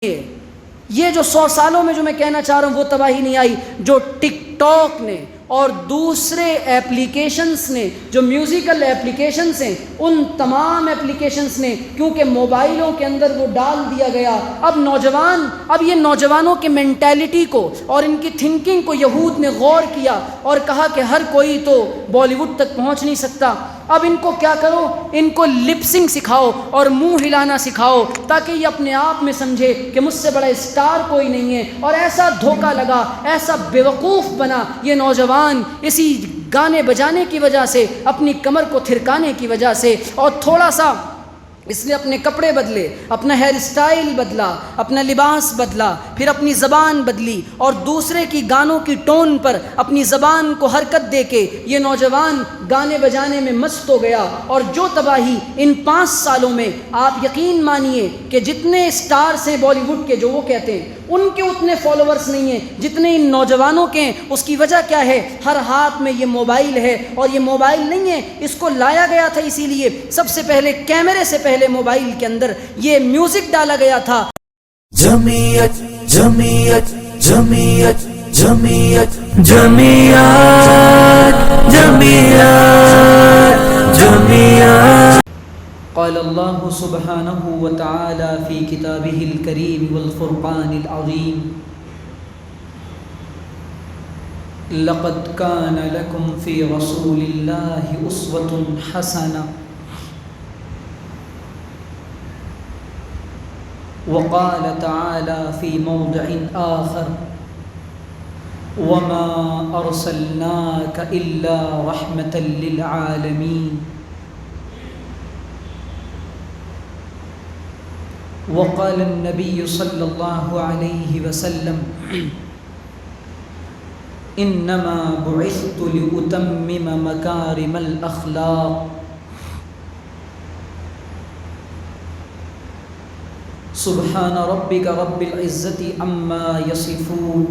یہ جو 100 سالوں میں جو میں کہنا چاہ رہا ہوں وہ تباہی نہیں آئی، جو ٹک ٹاک نے اور دوسرے ایپلیکیشنز نے، جو میوزیکل ایپلیکیشنز ہیں، ان تمام ایپلیکیشنز نے کیونکہ موبائلوں کے اندر وہ ڈال دیا گیا، اب یہ نوجوانوں کے مینٹیلٹی کو اور ان کی تھنکنگ کو یہود نے غور کیا اور کہا کہ ہر کوئی تو بالی ووڈ تک پہنچ نہیں سکتا، اب ان کو کیا کرو، ان کو لپسنگ سکھاؤ اور منہ ہلانا سکھاؤ تاکہ یہ اپنے آپ میں سمجھے کہ مجھ سے بڑا اسٹار کوئی نہیں ہے، اور ایسا دھوکہ لگا، ایسا بیوقوف بنا یہ نوجوان اسی گانے بجانے کی وجہ سے، اپنی کمر کو تھرکانے کی وجہ سے، اور تھوڑا سا اس نے اپنے کپڑے بدلے، اپنا ہیئر اسٹائل بدلا، اپنا لباس بدلا، پھر اپنی زبان بدلی، اور دوسرے کی گانوں کی ٹون پر اپنی زبان کو حرکت دے کے یہ نوجوان گانے بجانے میں مست ہو گیا، اور جو تباہی ان 5 سالوں میں، آپ یقین مانیے کہ جتنے اسٹارز ہیں بالی ووڈ کے جو وہ کہتے ہیں ان کے اتنے فالوورز نہیں ہیں جتنے ان نوجوانوں کے ہیں۔ اس کی وجہ کیا ہے؟ ہر ہاتھ میں یہ موبائل ہے، اور یہ موبائل نہیں ہے، اس کو لایا گیا تھا اسی لیے سب سے پہلے کیمرے سے پہلے موبائل کے اندر یہ میوزک ڈالا گیا تھا۔ جمعیت جمعیت جمعیت جمعیت جمعیت جمعیت جمعیت قال اللہ سبحانہ وتعالی فی کتابہ الکریم والفرقان العظیم لقد کان لکم فی رسول اللہ اسوۃ حسنہ وقال تعالی فی موضع آخر وما ارسلناک الا رحمة للعالمین وقال النبي صلى الله عليه وسلم انما بعثت لأتمم مكارم الأخلاق سبحان ربك رب العزة عما يصفون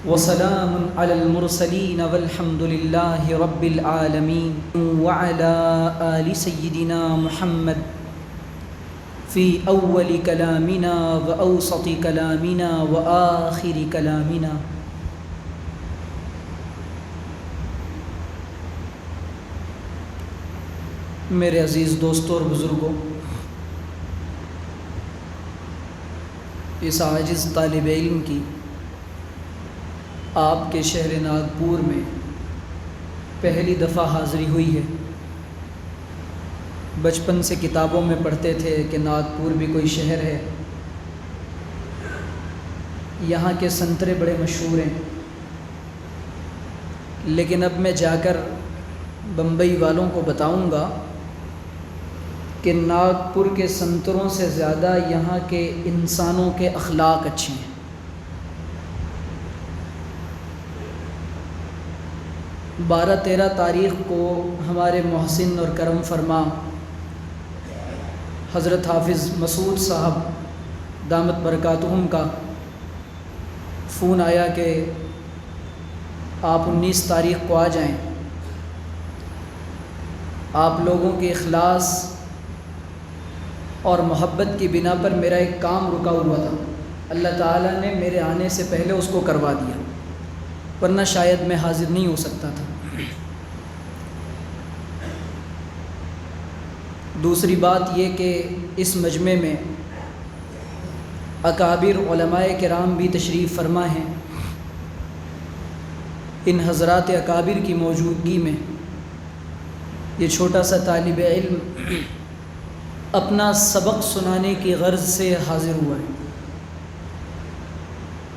وسلام على المرسلين والحمد لله رب العالمين وعلى آل سيدنا محمد فی اول کلامنا و اوسط کلامنا و آخر کلامنا۔ میرے عزیز دوستوں اور بزرگوں، اس عاجز طالب علم کی آپ کے شہر ناگپور میں پہلی دفعہ حاضری ہوئی ہے۔ بچپن سے کتابوں میں پڑھتے تھے کہ ناگپور بھی کوئی شہر ہے، یہاں کے سنترے بڑے مشہور ہیں، لیکن اب میں جا کر بمبئی والوں کو بتاؤں گا کہ ناگپور کے سنتروں سے زیادہ یہاں کے انسانوں کے اخلاق اچھے ہیں۔ بارہ 13 تاریخ کو ہمارے محسن اور کرم فرما حضرت حافظ مسعود صاحب دامت برکاتہم کا فون آیا کہ آپ 19 تاریخ کو آ جائیں، آپ لوگوں کے اخلاص اور محبت کی بنا پر میرا ایک کام رکا ہوا تھا، اللہ تعالیٰ نے میرے آنے سے پہلے اس کو کروا دیا، ورنہ شاید میں حاضر نہیں ہو سکتا تھا۔ دوسری بات یہ کہ اس مجمع میں اکابر علماء کرام بھی تشریف فرما ہیں۔ ان حضرات اکابر کی موجودگی میں یہ چھوٹا سا طالب علم اپنا سبق سنانے کی غرض سے حاضر ہوا ہے،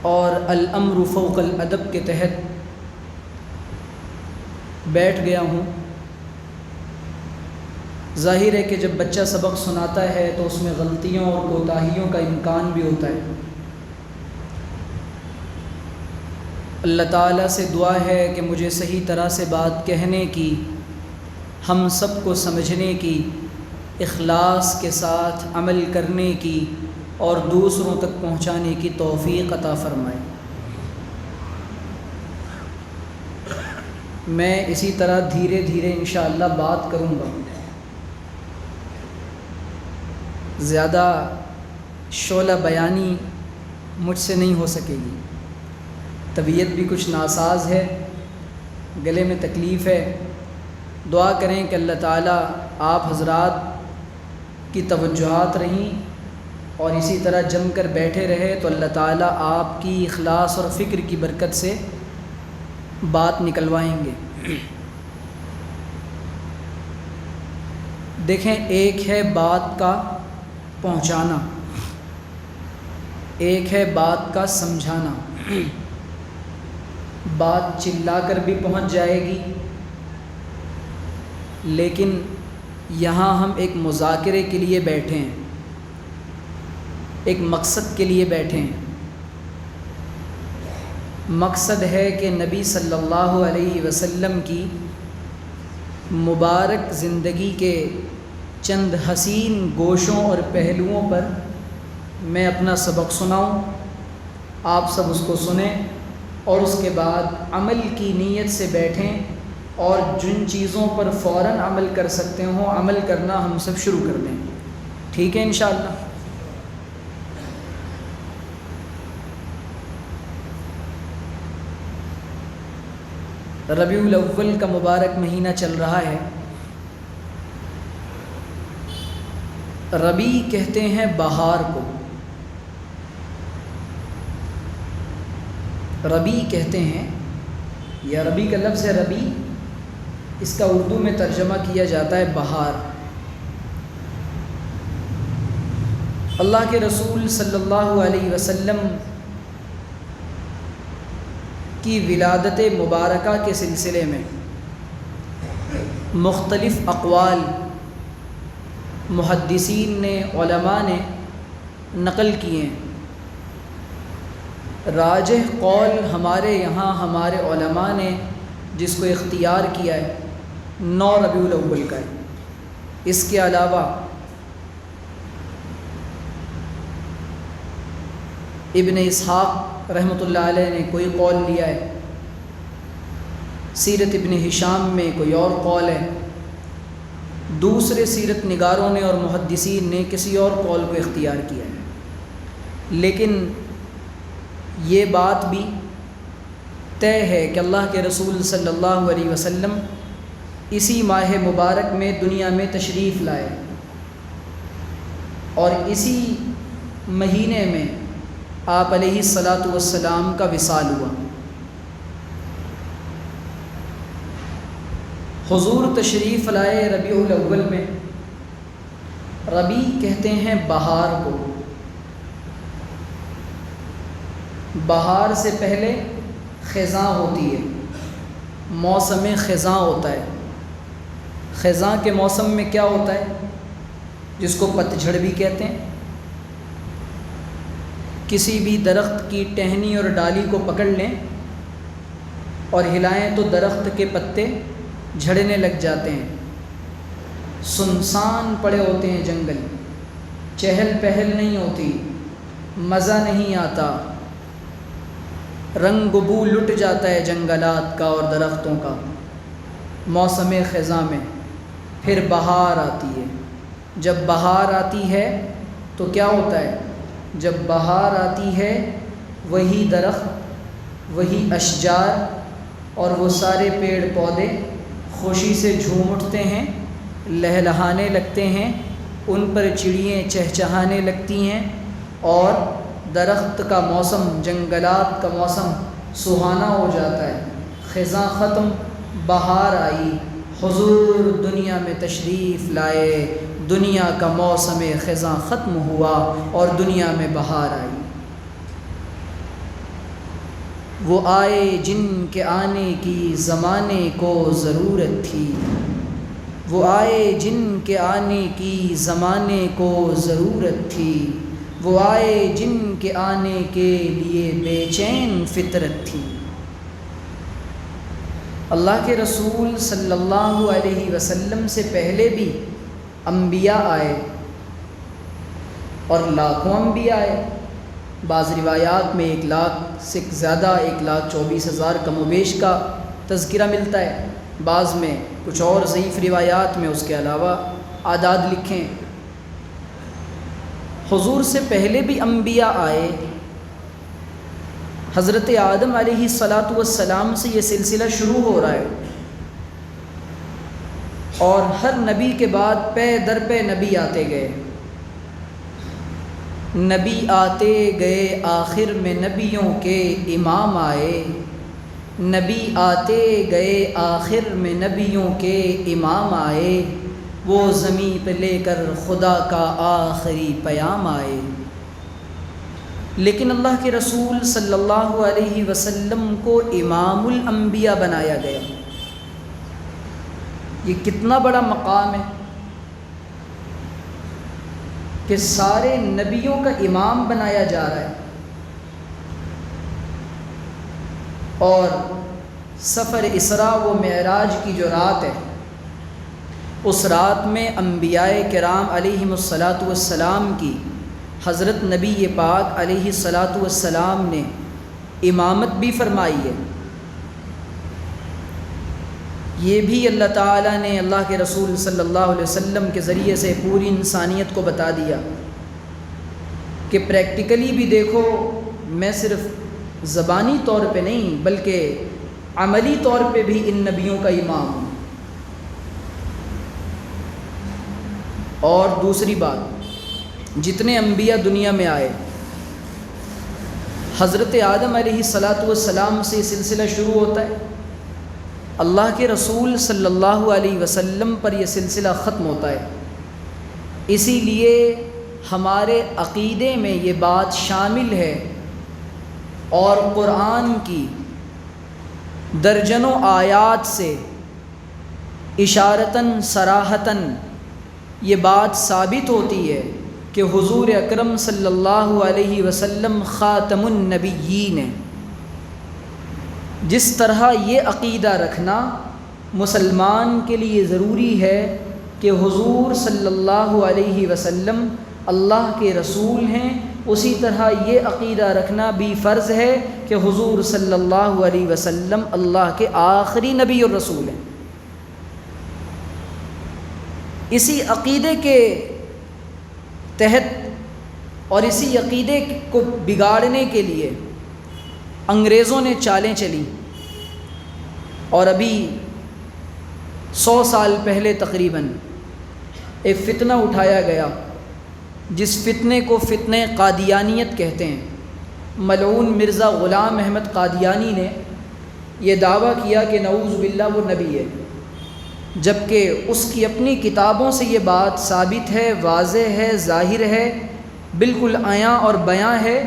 اور الامر فوق الادب کے تحت بیٹھ گیا ہوں۔ ظاہر ہے کہ جب بچہ سبق سناتا ہے تو اس میں غلطیوں اور کوتاہیوں کا امکان بھی ہوتا ہے۔ اللہ تعالیٰ سے دعا ہے کہ مجھے صحیح طرح سے بات کہنے کی، ہم سب کو سمجھنے کی، اخلاص کے ساتھ عمل کرنے کی اور دوسروں تک پہنچانے کی توفیق عطا فرمائے۔ میں اسی طرح دھیرے دھیرے انشاءاللہ بات کروں گا، زیادہ شعلہ بیانی مجھ سے نہیں ہو سکے گی، طبیعت بھی کچھ ناساز ہے، گلے میں تکلیف ہے۔ دعا کریں کہ اللہ تعالیٰ آپ حضرات کی توجہات رہیں اور اسی طرح جم کر بیٹھے رہے تو اللہ تعالیٰ آپ کی اخلاص اور فکر کی برکت سے بات نکلوائیں گے۔ دیکھیں، ایک ہے بات کا پہنچانا، ایک ہے بات کا سمجھانا۔ بات چلا کر بھی پہنچ جائے گی، لیکن یہاں ہم ایک مذاکرے کے لیے بیٹھے ہیں، ایک مقصد کے لیے بیٹھے ہیں۔ مقصد ہے کہ نبی صلی اللہ علیہ وسلم کی مبارک زندگی کے چند حسین گوشوں اور پہلوؤں پر میں اپنا سبق سناؤں، آپ سب اس کو سنیں اور اس کے بعد عمل کی نیت سے بیٹھیں، اور جن چیزوں پر فوراً عمل کر سکتے ہوں عمل کرنا ہم سب شروع کر دیں، ٹھیک ہے انشاءاللہ۔ ربیع الاول کا مبارک مہینہ چل رہا ہے۔ ربیع کہتے ہیں بہار کو، ربیع کہتے ہیں، یا ربیع کا لفظ ہے ربیع، اس کا اردو میں ترجمہ کیا جاتا ہے بہار۔ اللہ کے رسول صلی اللہ علیہ وسلم کی ولادت مبارکہ کے سلسلے میں مختلف اقوال محدثین نے، علماء نے نقل کیے ہیں۔ راجح قول ہمارے یہاں ہمارے علماء نے جس کو اختیار کیا ہے 9 ربیع الاول کا ہے۔ اس کے علاوہ ابن اسحاق رحمۃ اللہ علیہ نے کوئی قول لیا ہے، سیرت ابن ہشام میں کوئی اور قول ہے، دوسرے سیرت نگاروں نے اور محدثین نے کسی اور قول کو اختیار کیا ہے۔ لیکن یہ بات بھی طے ہے کہ اللہ کے رسول صلی اللہ علیہ وسلم اسی ماہ مبارک میں دنیا میں تشریف لائے، اور اسی مہینے میں آپ علیہ الصلاۃ والسلام کا وصال ہوا۔ حضور تشریف لائے ربیع الاول میں۔ ربیع کہتے ہیں بہار کو۔ بہار سے پہلے خزاں ہوتی ہے، موسم خزاں ہوتا ہے۔ خزاں کے موسم میں کیا ہوتا ہے، جس کو پتجھڑ بھی کہتے ہیں؟ کسی بھی درخت کی ٹہنی اور ڈالی کو پکڑ لیں اور ہلائیں تو درخت کے پتے جھڑنے لگ جاتے ہیں، سنسان پڑے ہوتے ہیں جنگل، چہل پہل نہیں ہوتی، مزہ نہیں آتا، رنگ بو لٹ جاتا ہے جنگلات کا اور درختوں کا موسم خزاں میں۔ پھر بہار آتی ہے۔ جب بہار آتی ہے تو کیا ہوتا ہے، جب بہار آتی ہے وہی درخت، وہی اشجار اور وہ سارے پیڑ پودے خوشی سے جھوم اٹھتے ہیں، لہلہانے لگتے ہیں، ان پر چڑییں چہچہانے لگتی ہیں، اور درخت کا موسم، جنگلات کا موسم سہانا ہو جاتا ہے۔ خزاں ختم، بہار آئی، حضور دنیا میں تشریف لائے، دنیا کا موسم خزاں ختم ہوا اور دنیا میں بہار آئی۔ وہ آئے جن کے آنے کی زمانے کو ضرورت تھی، وہ آئے جن کے آنے کی زمانے کو ضرورت تھی، وہ آئے جن کے آنے کے لیے بے چین فطرت تھی۔ اللہ کے رسول صلی اللہ علیہ وسلم سے پہلے بھی انبیاء آئے، اور لاکھوں انبیاء آئے۔ بعض روایات میں 1 لاکھ سے زیادہ، 1,24,000 کم و بیش کا تذکرہ ملتا ہے، بعض میں کچھ اور ضعیف روایات میں اس کے علاوہ اعداد لکھیں۔ حضور سے پہلے بھی انبیاء آئے. حضرت آدم علیہ السلام سے یہ سلسلہ شروع ہو رہا ہے، اور ہر نبی کے بعد پے در پے نبی آتے گئے. نبی آتے گئے، آخر میں نبیوں کے امام آئے. نبی آتے گئے، آخر میں نبیوں کے امام آئے. وہ زمین پہ لے کر خدا کا آخری پیام آئے. لیکن اللہ کے رسول صلی اللہ علیہ وسلم کو امام الانبیاء بنایا گیا. یہ کتنا بڑا مقام ہے کہ سارے نبیوں کا امام بنایا جا رہا ہے. اور سفر اسراء و معراج کی جو رات ہے، اس رات میں انبیاء کرام علیہم الصلاۃ کی حضرت نبی پاک علیہ الصلاۃ والسلام نے امامت بھی فرمائی ہے. یہ بھی اللہ تعالیٰ نے اللہ کے رسول صلی اللہ علیہ وسلم کے ذریعے سے پوری انسانیت کو بتا دیا کہ پریکٹیکلی بھی دیکھو، میں صرف زبانی طور پہ نہیں بلکہ عملی طور پہ بھی ان نبیوں کا امام ہوں. اور دوسری بات، جتنے انبیاء دنیا میں آئے، حضرت آدم علیہ السلام سے یہ سلسلہ شروع ہوتا ہے. اللہ کے رسول صلی اللہ علیہ وسلم پر یہ سلسلہ ختم ہوتا ہے. اسی لیے ہمارے عقیدے میں یہ بات شامل ہے، اور قرآن کی درجنوں آیات سے اشارتاً صراحتاً یہ بات ثابت ہوتی ہے کہ حضور اکرم صلی اللہ علیہ وسلم خاتم النبیین ہیں. جس طرح یہ عقیدہ رکھنا مسلمان کے لیے ضروری ہے کہ حضور صلی اللہ علیہ وسلم اللہ کے رسول ہیں، اسی طرح یہ عقیدہ رکھنا بھی فرض ہے کہ حضور صلی اللہ علیہ وسلم اللہ کے آخری نبی اور رسول ہیں. اسی عقیدے کے تحت اور اسی عقیدے کو بگاڑنے کے لیے انگریزوں نے چالیں چلیں، اور ابھی 100 سال پہلے تقریباً ایک فتنہ اٹھایا گیا جس فتنے کو فتنہ قادیانیت کہتے ہیں. ملعون مرزا غلام احمد قادیانی نے یہ دعویٰ کیا کہ نعوذ باللہ وہ نبی ہے، جبکہ اس کی اپنی کتابوں سے یہ بات ثابت ہے، واضح ہے، ظاہر ہے، بالکل عیاں اور بیاں ہے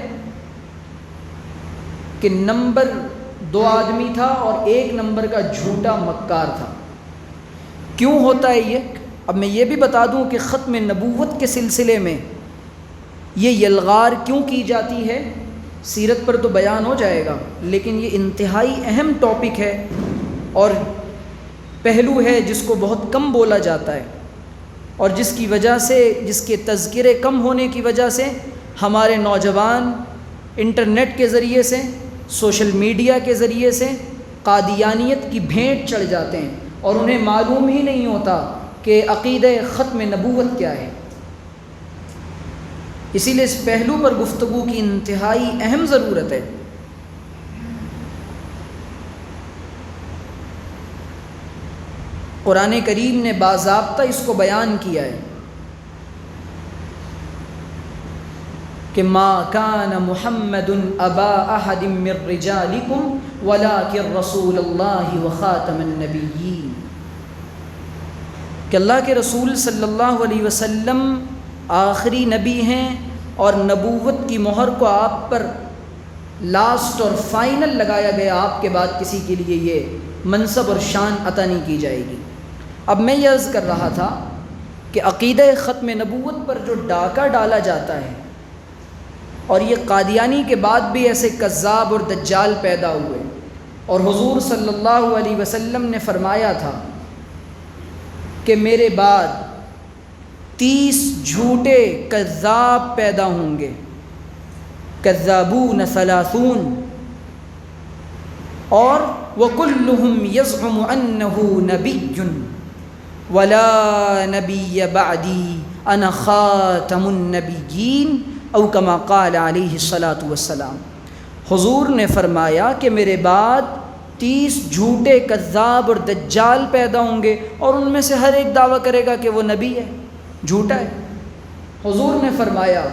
کہ نمبر 2 آدمی تھا اور 1 نمبر کا جھوٹا مکار تھا. کیوں ہوتا ہے یہ؟ اب میں یہ بھی بتا دوں کہ ختم نبوت کے سلسلے میں یہ یلغار کیوں کی جاتی ہے. سیرت پر تو بیان ہو جائے گا، لیکن یہ انتہائی اہم ٹاپک ہے اور پہلو ہے جس کو بہت کم بولا جاتا ہے، اور جس کی وجہ سے، جس کے تذکرے کم ہونے کی وجہ سے ہمارے نوجوان انٹرنیٹ کے ذریعے سے، سوشل میڈیا کے ذریعے سے قادیانیت کی بھینٹ چڑھ جاتے ہیں اور انہیں معلوم ہی نہیں ہوتا کہ عقیدہ ختم نبوت کیا ہے. اسی لیے اس پہلو پر گفتگو کی انتہائی اہم ضرورت ہے. قرآن کریم نے باضابطہ اس کو بیان کیا ہے کہ ما کان محمد ابا احد من رجالکم ولکن رسول اللہ وخاتم النبیین، کہ اللہ کے رسول صلی اللہ علیہ وسلم آخری نبی ہیں اور نبوت کی مہر کو آپ پر لاسٹ اور فائنل لگایا گیا. آپ کے بعد کسی کے لیے یہ منصب اور شان عطا نہیں کی جائے گی. اب میں یہ عرض کر رہا تھا کہ عقیدہ ختم نبوت پر جو ڈاکہ ڈالا جاتا ہے، اور یہ قادیانی کے بعد بھی ایسے کذاب اور دجال پیدا ہوئے، اور حضور صلی اللہ علیہ وسلم نے فرمایا تھا کہ میرے بعد 30 جھوٹے کذاب پیدا ہوں گے، کذابون 30، اور وَكُلُّهُمْ يَزْعُمُ أَنَّهُ نَبِيٌّ وَلَا نَبِيَّ بَعْدِي انا خاتم النبیین او کما قال علیہ الصلاۃ والسلام۔ حضور نے فرمایا کہ میرے بعد 30 جھوٹے کذاب اور دجال پیدا ہوں گے، اور ان میں سے ہر ایک دعویٰ کرے گا کہ وہ نبی ہے، جھوٹا ہے۔ حضور نے فرمایا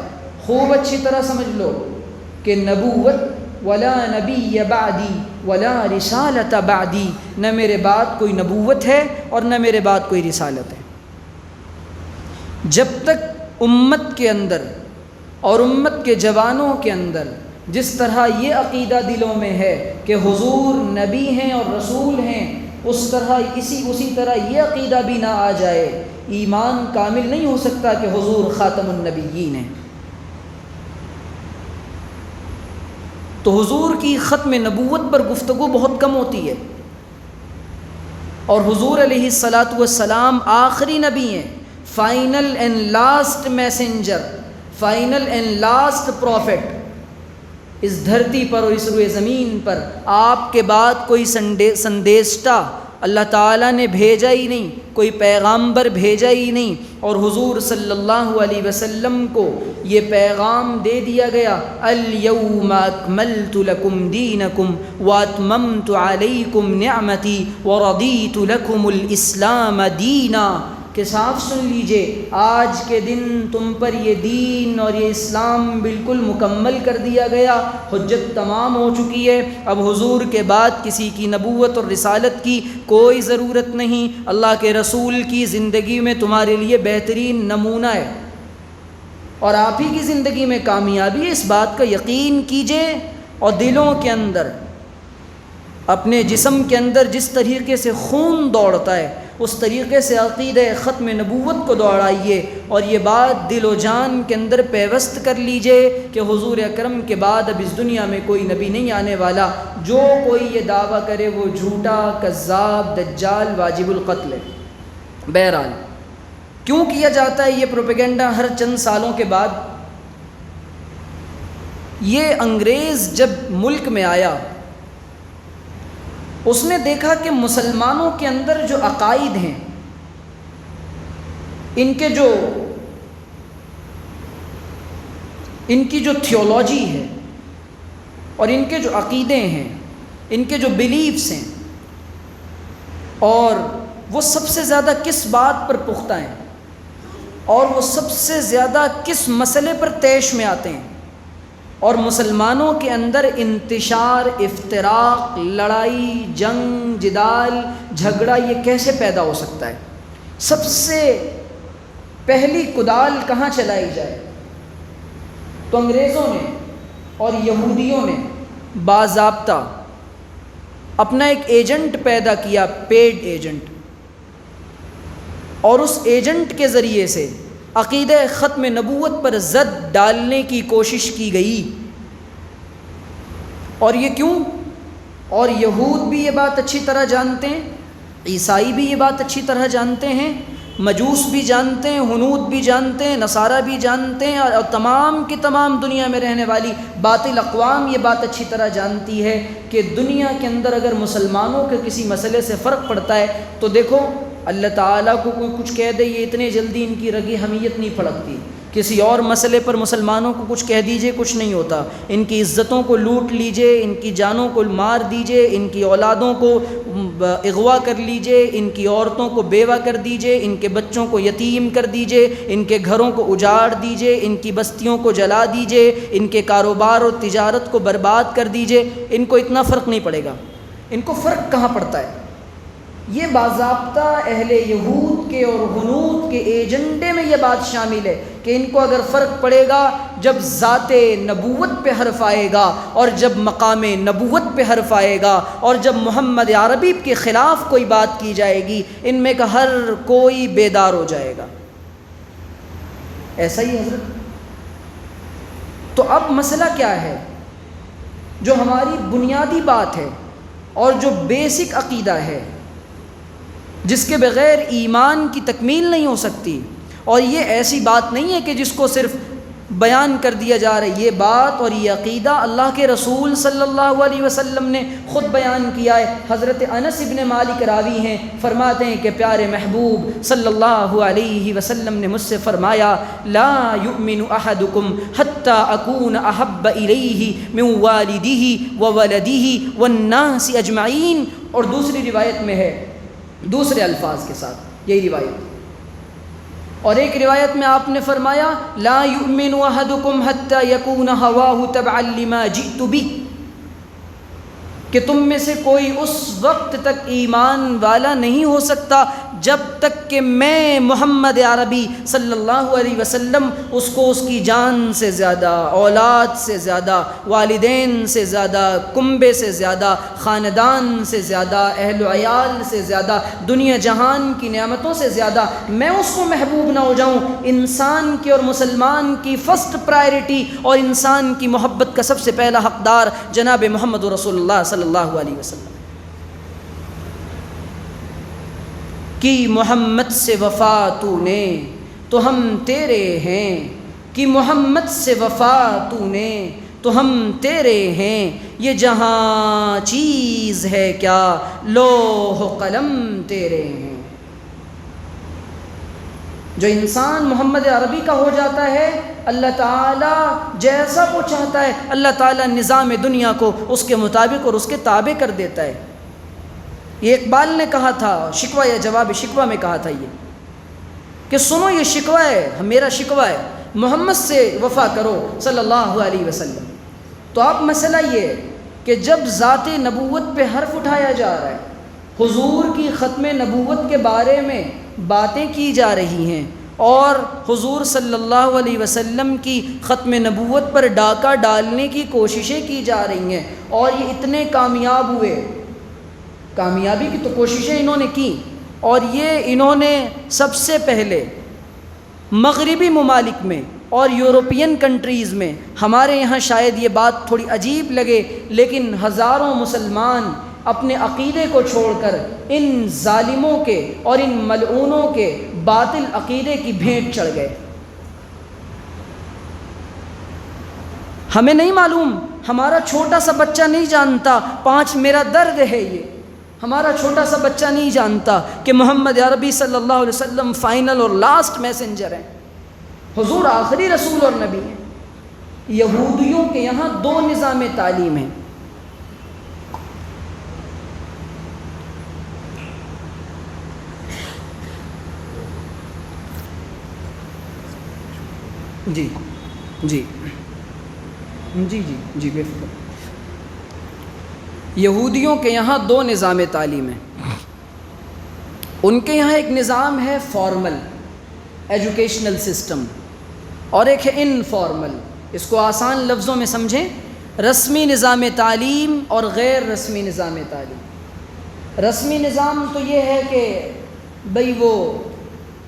خوب اچھی طرح سمجھ لو کہ نبوت ولا نبی بعدی ولا رسالت بعدی، نہ میرے بعد کوئی نبوت ہے اور نہ میرے بعد کوئی رسالت ہے۔ جب تک امت کے اندر اور امت کے جوانوں کے اندر جس طرح یہ عقیدہ دلوں میں ہے کہ حضور نبی ہیں اور رسول ہیں، اس طرح یہ عقیدہ بھی نہ آ جائے، ایمان کامل نہیں ہو سکتا کہ حضور خاتم النبیین ہیں۔ تو حضور کی ختم نبوت پر گفتگو بہت کم ہوتی ہے، اور حضور علیہ الصلاۃ والسلام آخری نبی ہیں، final and last messenger, final and last prophet. اس دھرتی پر اور اس روئے زمین پر آپ کے بعد کوئی سندیشتہ اللہ تعالیٰ نے بھیجا ہی نہیں، کوئی پیغامبر بھیجا ہی نہیں، اور حضور صلی اللہ علیہ وسلم کو یہ پیغام دے دیا گیا، الیوم اکملت لکم دینکم واتممت علیکم نعمتی ورضیت لکم الاسلام دینا، کہ صاف سن لیجئے آج کے دن تم پر یہ دین اور یہ اسلام بالکل مکمل کر دیا گیا، حجت تمام ہو چکی ہے، اب حضور کے بعد کسی کی نبوت اور رسالت کی کوئی ضرورت نہیں، اللہ کے رسول کی زندگی میں تمہارے لیے بہترین نمونہ ہے اور آپ ہی کی زندگی میں کامیابی ہے، اس بات کا یقین کیجئے، اور دلوں کے اندر اپنے جسم کے اندر جس طریقے سے خون دوڑتا ہے اس طریقے سے عقیدہ ختم نبوت کو دوڑائیے، اور یہ بات دل و جان کے اندر پیوست کر لیجئے کہ حضور اکرم کے بعد اب اس دنیا میں کوئی نبی نہیں آنے والا، جو کوئی یہ دعویٰ کرے وہ جھوٹا، کذاب، دجال، واجب القتل ہے۔ بہرحال کیوں کیا جاتا ہے یہ پروپیگنڈا ہر چند سالوں کے بعد؟ یہ انگریز جب ملک میں آیا اس نے دیکھا کہ مسلمانوں کے اندر جو عقائد ہیں، ان کی جو تھیولوجی ہے اور ان کے جو عقیدے ہیں، ان کے جو بیلیفز ہیں، اور وہ سب سے زیادہ کس بات پر پختہ ہیں اور وہ سب سے زیادہ کس مسئلے پر طیش میں آتے ہیں، اور مسلمانوں کے اندر انتشار، افتراق، لڑائی، جنگ، جدال، جھگڑا یہ کیسے پیدا ہو سکتا ہے؟ سب سے پہلی کدال کہاں چلائی جائے؟ تو انگریزوں نے اور یہودیوں نے باضابطہ اپنا ایک ایجنٹ پیدا کیا، پیڈ ایجنٹ، اور اس ایجنٹ کے ذریعے سے عقیدہ ختم نبوت پر زد ڈالنے کی کوشش کی گئی۔ اور یہ کیوں؟ اور یہود بھی یہ بات اچھی طرح جانتے ہیں، عیسائی بھی یہ بات اچھی طرح جانتے ہیں، مجوس بھی جانتے ہیں، ہنود بھی جانتے ہیں، نصارہ بھی جانتے ہیں، اور تمام کی تمام دنیا میں رہنے والی باطل اقوام یہ بات اچھی طرح جانتی ہے کہ دنیا کے اندر اگر مسلمانوں کے کسی مسئلے سے فرق پڑتا ہے تو دیکھو اللہ تعالیٰ کو کوئی کچھ کہہ دے، یہ اتنے جلدی ان کی رگی حمیت نہیں پھڑکتی، کسی اور مسئلے پر مسلمانوں کو کچھ کہہ دیجئے کچھ نہیں ہوتا، ان کی عزتوں کو لوٹ لیجئے، ان کی جانوں کو مار دیجئے، ان کی اولادوں کو اغوا کر لیجئے، ان کی عورتوں کو بیوہ کر دیجئے، ان کے بچوں کو یتیم کر دیجئے، ان کے گھروں کو اجاڑ دیجئے، ان کی بستیوں کو جلا دیجئے، ان کے کاروبار اور تجارت کو برباد کر دیجئے، ان کو اتنا فرق نہیں پڑے گا۔ ان کو فرق کہاں پڑتا ہے؟ یہ باضابطہ اہل یہود کے اور ہنود کے ایجنڈے میں یہ بات شامل ہے کہ ان کو اگر فرق پڑے گا جب ذات نبوت پہ حرف آئے گا، اور جب مقام نبوت پہ حرف آئے گا، اور جب محمد عربی کے خلاف کوئی بات کی جائے گی، ان میں کا ہر کوئی بیدار ہو جائے گا۔ ایسا ہی حضرت۔ تو اب مسئلہ کیا ہے؟ جو ہماری بنیادی بات ہے اور جو بیسک عقیدہ ہے جس کے بغیر ایمان کی تکمیل نہیں ہو سکتی، اور یہ ایسی بات نہیں ہے کہ جس کو صرف بیان کر دیا جا رہا ہے۔ یہ بات اور یہ عقیدہ اللہ کے رسول صلی اللہ علیہ وسلم نے خود بیان کیا ہے۔ حضرت انس ابن مالک راوی ہیں، فرماتے ہیں کہ پیارے محبوب صلی اللہ علیہ وسلم نے مجھ سے فرمایا لا یؤمن احدکم حتی اکون احب الیہ من والدہ وولدہ والناس اجمعین، اور دوسری روایت میں ہے دوسرے الفاظ کے ساتھ یہی روایت، اور ایک روایت میں آپ نے فرمایا لا یؤمن احدکم حتی یکون ہواہ تبعا لما جئت بہ، کہ تم میں سے کوئی اس وقت تک ایمان والا نہیں ہو سکتا جب تک کہ میں محمد عربی صلی اللہ علیہ وسلم اس کو اس کی جان سے زیادہ، اولاد سے زیادہ، والدین سے زیادہ، کنبے سے زیادہ، خاندان سے زیادہ، اہل و عیال سے زیادہ، دنیا جہان کی نعمتوں سے زیادہ میں اس کو محبوب نہ ہو جاؤں۔ انسان کی اور مسلمان کی فرسٹ پرائرٹی اور انسان کی محبت کا سب سے پہلا حقدار جناب محمد رسول اللہ صلی اللہ علیہ وسلم کی محمد سے وفا تو نے تو ہم تیرے ہیں، کہ محمد سے وفا تو نے تو ہم تیرے ہیں، یہ جہاں چیز ہے کیا لوح و قلم تیرے ہیں۔ جو انسان محمد عربی کا ہو جاتا ہے، اللہ تعالیٰ جیسا وہ چاہتا ہے اللہ تعالیٰ نظام دنیا کو اس کے مطابق اور اس کے تابع کر دیتا ہے۔ یہ اقبال نے کہا تھا، شکوہ یا جواب شکوہ میں کہا تھا یہ کہ سنو یہ شکوہ ہے، میرا شکوہ ہے، محمد سے وفا کرو صلی اللہ علیہ وسلم۔ تو اب مسئلہ یہ ہے کہ جب ذات نبوت پہ حرف اٹھایا جا رہا ہے، حضور کی ختم نبوت کے بارے میں باتیں کی جا رہی ہیں، اور حضور صلی اللہ علیہ وسلم کی ختم نبوت پر ڈاکہ ڈالنے کی کوششیں کی جا رہی ہیں، اور یہ اتنے کامیاب ہوئے، کامیابی کی تو کوششیں انہوں نے کی، اور یہ انہوں نے سب سے پہلے مغربی ممالک میں اور یورپین کنٹریز میں، ہمارے یہاں شاید یہ بات تھوڑی عجیب لگے، لیکن ہزاروں مسلمان اپنے عقیدے کو چھوڑ کر ان ظالموں کے اور ان ملعونوں کے باطل عقیدے کی بھیٹ چڑھ گئے۔ ہمیں نہیں معلوم، ہمارا چھوٹا سا بچہ نہیں جانتا، میرا درد ہے یہ، ہمارا چھوٹا سا بچہ نہیں جانتا کہ محمد عربی صلی اللہ علیہ وسلم فائنل اور لاسٹ میسنجر ہیں، حضور آخری رسول اور نبی ہیں۔ یہودیوں کے یہاں 2 نظام تعلیم ہیں، جی جی جی جی جی بے فکر، یہودیوں کے یہاں 2 نظام تعلیم ہیں۔ ان کے یہاں ایک نظام ہے فارمل ایجوکیشنل سسٹم، اور ایک ہے انفارمل، اس کو آسان لفظوں میں سمجھیں، رسمی نظام تعلیم اور غیر رسمی نظام تعلیم۔ رسمی نظام تو یہ ہے کہ بھئی وہ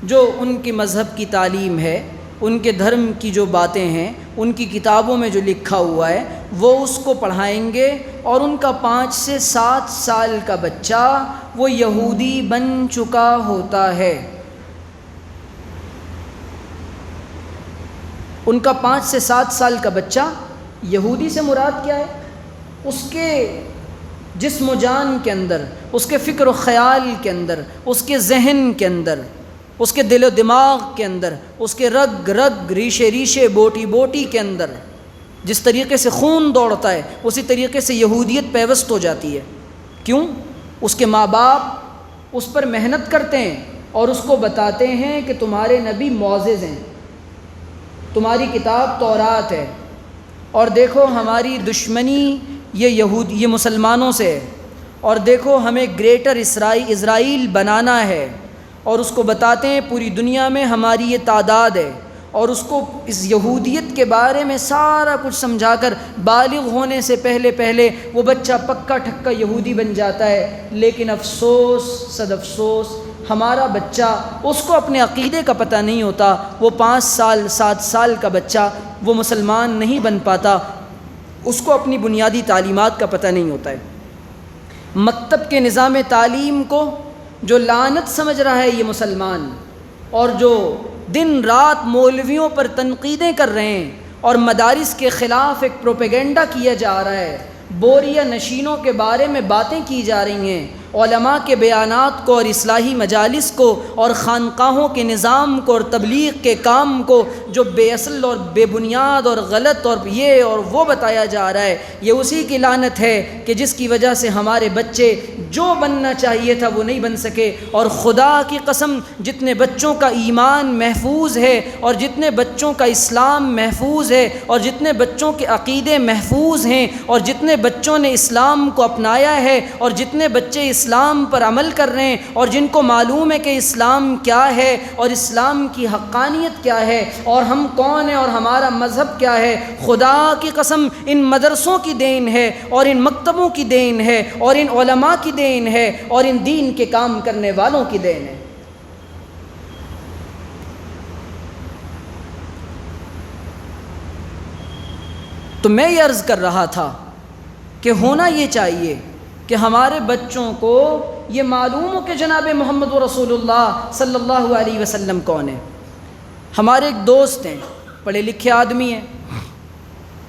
جو ان کی مذہب کی تعلیم ہے، ان کے دھرم کی جو باتیں ہیں، ان کی کتابوں میں جو لکھا ہوا ہے وہ اس کو پڑھائیں گے، اور ان کا 5 سے 7 سال کا بچہ وہ یہودی بن چکا ہوتا ہے۔ ان کا 5 سے 7 سال کا بچہ، یہودی سے مراد کیا ہے؟ اس کے جسم و جان کے اندر، اس کے فکر و خیال کے اندر، اس کے ذہن کے اندر، اس کے دل و دماغ کے اندر، اس کے رگ رگ، ریشے ریشے، بوٹی بوٹی کے اندر جس طریقے سے خون دوڑتا ہے، اسی طریقے سے یہودیت پیوست ہو جاتی ہے۔ کیوں؟ اس کے ماں باپ اس پر محنت کرتے ہیں اور اس کو بتاتے ہیں کہ تمہارے نبی معجز ہیں، تمہاری کتاب تورات ہے، اور دیکھو ہماری دشمنی یہ مسلمانوں سے ہے، اور دیکھو ہمیں گریٹر اسرائیل بنانا ہے، اور اس کو بتاتے ہیں پوری دنیا میں ہماری یہ تعداد ہے، اور اس کو اس یہودیت کے بارے میں سارا کچھ سمجھا کر بالغ ہونے سے پہلے وہ بچہ پکا ٹھکا یہودی بن جاتا ہے۔ لیکن افسوس صد افسوس، ہمارا بچہ، اس کو اپنے عقیدے کا پتہ نہیں ہوتا، وہ 5 سال 7 سال کا بچہ وہ مسلمان نہیں بن پاتا، اس کو اپنی بنیادی تعلیمات کا پتہ نہیں ہوتا ہے۔ مکتب کے نظام تعلیم کو جو لعنت سمجھ رہا ہے یہ مسلمان، اور جو دن رات مولویوں پر تنقیدیں کر رہے ہیں اور مدارس کے خلاف ایک پروپیگنڈا کیا جا رہا ہے، بوریا نشینوں کے بارے میں باتیں کی جا رہی ہیں، علماء کے بیانات کو اور اصلاحی مجالس کو اور خانقاہوں کے نظام کو اور تبلیغ کے کام کو جو بے اصل اور بے بنیاد اور غلط اور یہ اور وہ بتایا جا رہا ہے، یہ اسی کی لعنت ہے کہ جس کی وجہ سے ہمارے بچے جو بننا چاہیے تھا وہ نہیں بن سکے۔ اور خدا کی قسم جتنے بچوں کا ایمان محفوظ ہے اور جتنے بچوں کا اسلام محفوظ ہے اور جتنے بچوں کے عقیدے محفوظ ہیں اور جتنے بچوں نے اسلام کو اپنایا ہے اور جتنے بچے اسلام پر عمل کر رہے ہیں اور جن کو معلوم ہے کہ اسلام کیا ہے اور اسلام کی حقانیت کیا ہے اور ہم کون ہیں اور ہمارا مذہب کیا ہے، خدا کی قسم ان مدرسوں کی دین ہے اور ان مکتبوں کی دین ہے اور ان علماء کی دین ہے اور ان دین کے کام کرنے والوں کی دین ہے۔ تو میں یہ عرض کر رہا تھا کہ ہونا یہ چاہیے کہ ہمارے بچوں کو یہ معلوم ہو کہ جناب محمد رسول اللہ صلی اللہ علیہ وسلم کون ہے۔ ہمارے ایک دوست ہیں، پڑھے لکھے آدمی ہیں،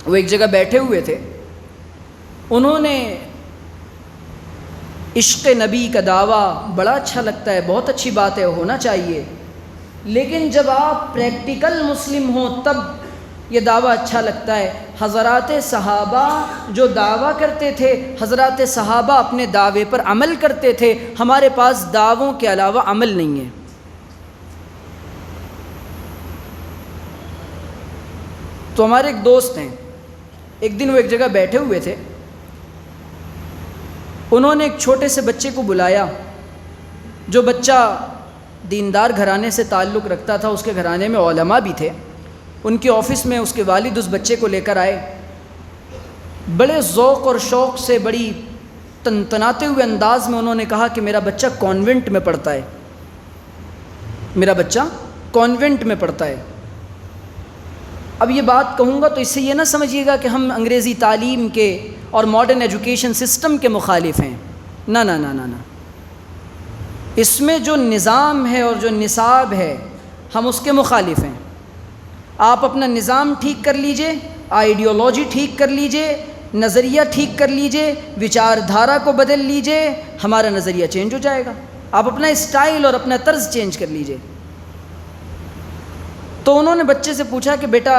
وہ ایک جگہ بیٹھے ہوئے تھے، انہوں نے عشق نبی کا دعویٰ بڑا اچھا لگتا ہے، بہت اچھی بات ہے، ہونا چاہیے، لیکن جب آپ پریکٹیکل مسلم ہوں تب یہ دعویٰ اچھا لگتا ہے۔ حضرات صحابہ جو دعویٰ کرتے تھے، حضرات صحابہ اپنے دعوے پر عمل کرتے تھے، ہمارے پاس دعووں کے علاوہ عمل نہیں ہے۔ تو ہمارے ایک دوست ہیں، ایک دن وہ ایک جگہ بیٹھے ہوئے تھے، انہوں نے ایک چھوٹے سے بچے کو بلایا، جو بچہ دیندار گھرانے سے تعلق رکھتا تھا، اس کے گھرانے میں علماء بھی تھے، ان کے آفس میں اس کے والد اس بچے کو لے کر آئے، بڑے ذوق اور شوق سے بڑی تنتناتے ہوئے انداز میں انہوں نے کہا کہ میرا بچہ کانوینٹ میں پڑھتا ہے، میرا بچہ کانوینٹ میں پڑھتا ہے۔ اب یہ بات کہوں گا تو اس سے یہ نہ سمجھیے گا کہ ہم انگریزی تعلیم کے اور ماڈرن ایجوکیشن سسٹم کے مخالف ہیں، نہ نہ نہ نہ نہ، اس میں جو نظام ہے اور جو نصاب ہے ہم اس کے مخالف ہیں۔ آپ اپنا نظام ٹھیک کر لیجئے، آئیڈیالوجی ٹھیک کر لیجئے، نظریہ ٹھیک کر لیجئے، وچار دھارا کو بدل لیجئے، ہمارا نظریہ چینج ہو جائے گا۔ آپ اپنا اسٹائل اور اپنا طرز چینج کر لیجئے۔ تو انہوں نے بچے سے پوچھا کہ بیٹا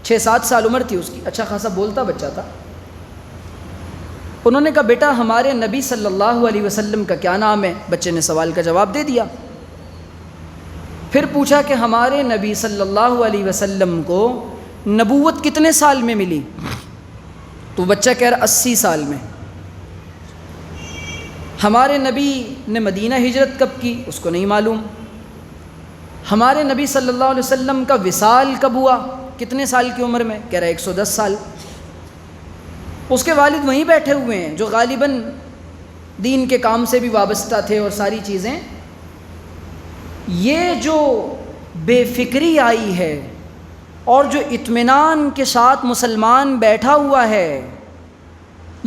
6-7 سال عمر تھی اس کی، اچھا خاصا بولتا بچہ تھا۔ انہوں نے کہا بیٹا ہمارے نبی صلی اللہ علیہ وسلم کا کیا نام ہے؟ بچے نے سوال کا جواب دے دیا۔ پھر پوچھا کہ ہمارے نبی صلی اللہ علیہ وسلم کو نبوت کتنے سال میں ملی؟ تو بچہ کہہ رہا 80 سال میں۔ ہمارے نبی نے مدینہ ہجرت کب کی؟ اس کو نہیں معلوم۔ ہمارے نبی صلی اللہ علیہ وسلم کا وصال کب ہوا؟ کتنے سال کی عمر میں؟ کہہ رہا 110 سال۔ اس کے والد وہیں بیٹھے ہوئے ہیں جو غالباً دین کے کام سے بھی وابستہ تھے اور ساری چیزیں۔ یہ جو بے فکری آئی ہے اور جو اطمینان کے ساتھ مسلمان بیٹھا ہوا ہے،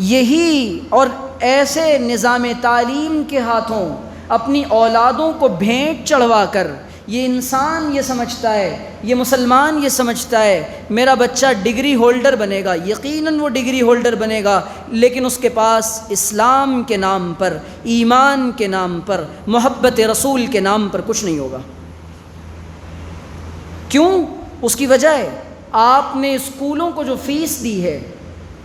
یہی اور ایسے نظام تعلیم کے ہاتھوں اپنی اولادوں کو بھینٹ چڑھوا کر یہ انسان یہ سمجھتا ہے، یہ مسلمان یہ سمجھتا ہے میرا بچہ ڈگری ہولڈر بنے گا۔ یقیناً وہ ڈگری ہولڈر بنے گا، لیکن اس کے پاس اسلام کے نام پر، ایمان کے نام پر، محبت رسول کے نام پر کچھ نہیں ہوگا۔ کیوں؟ اس کی وجہ ہے آپ نے اسکولوں کو جو فیس دی ہے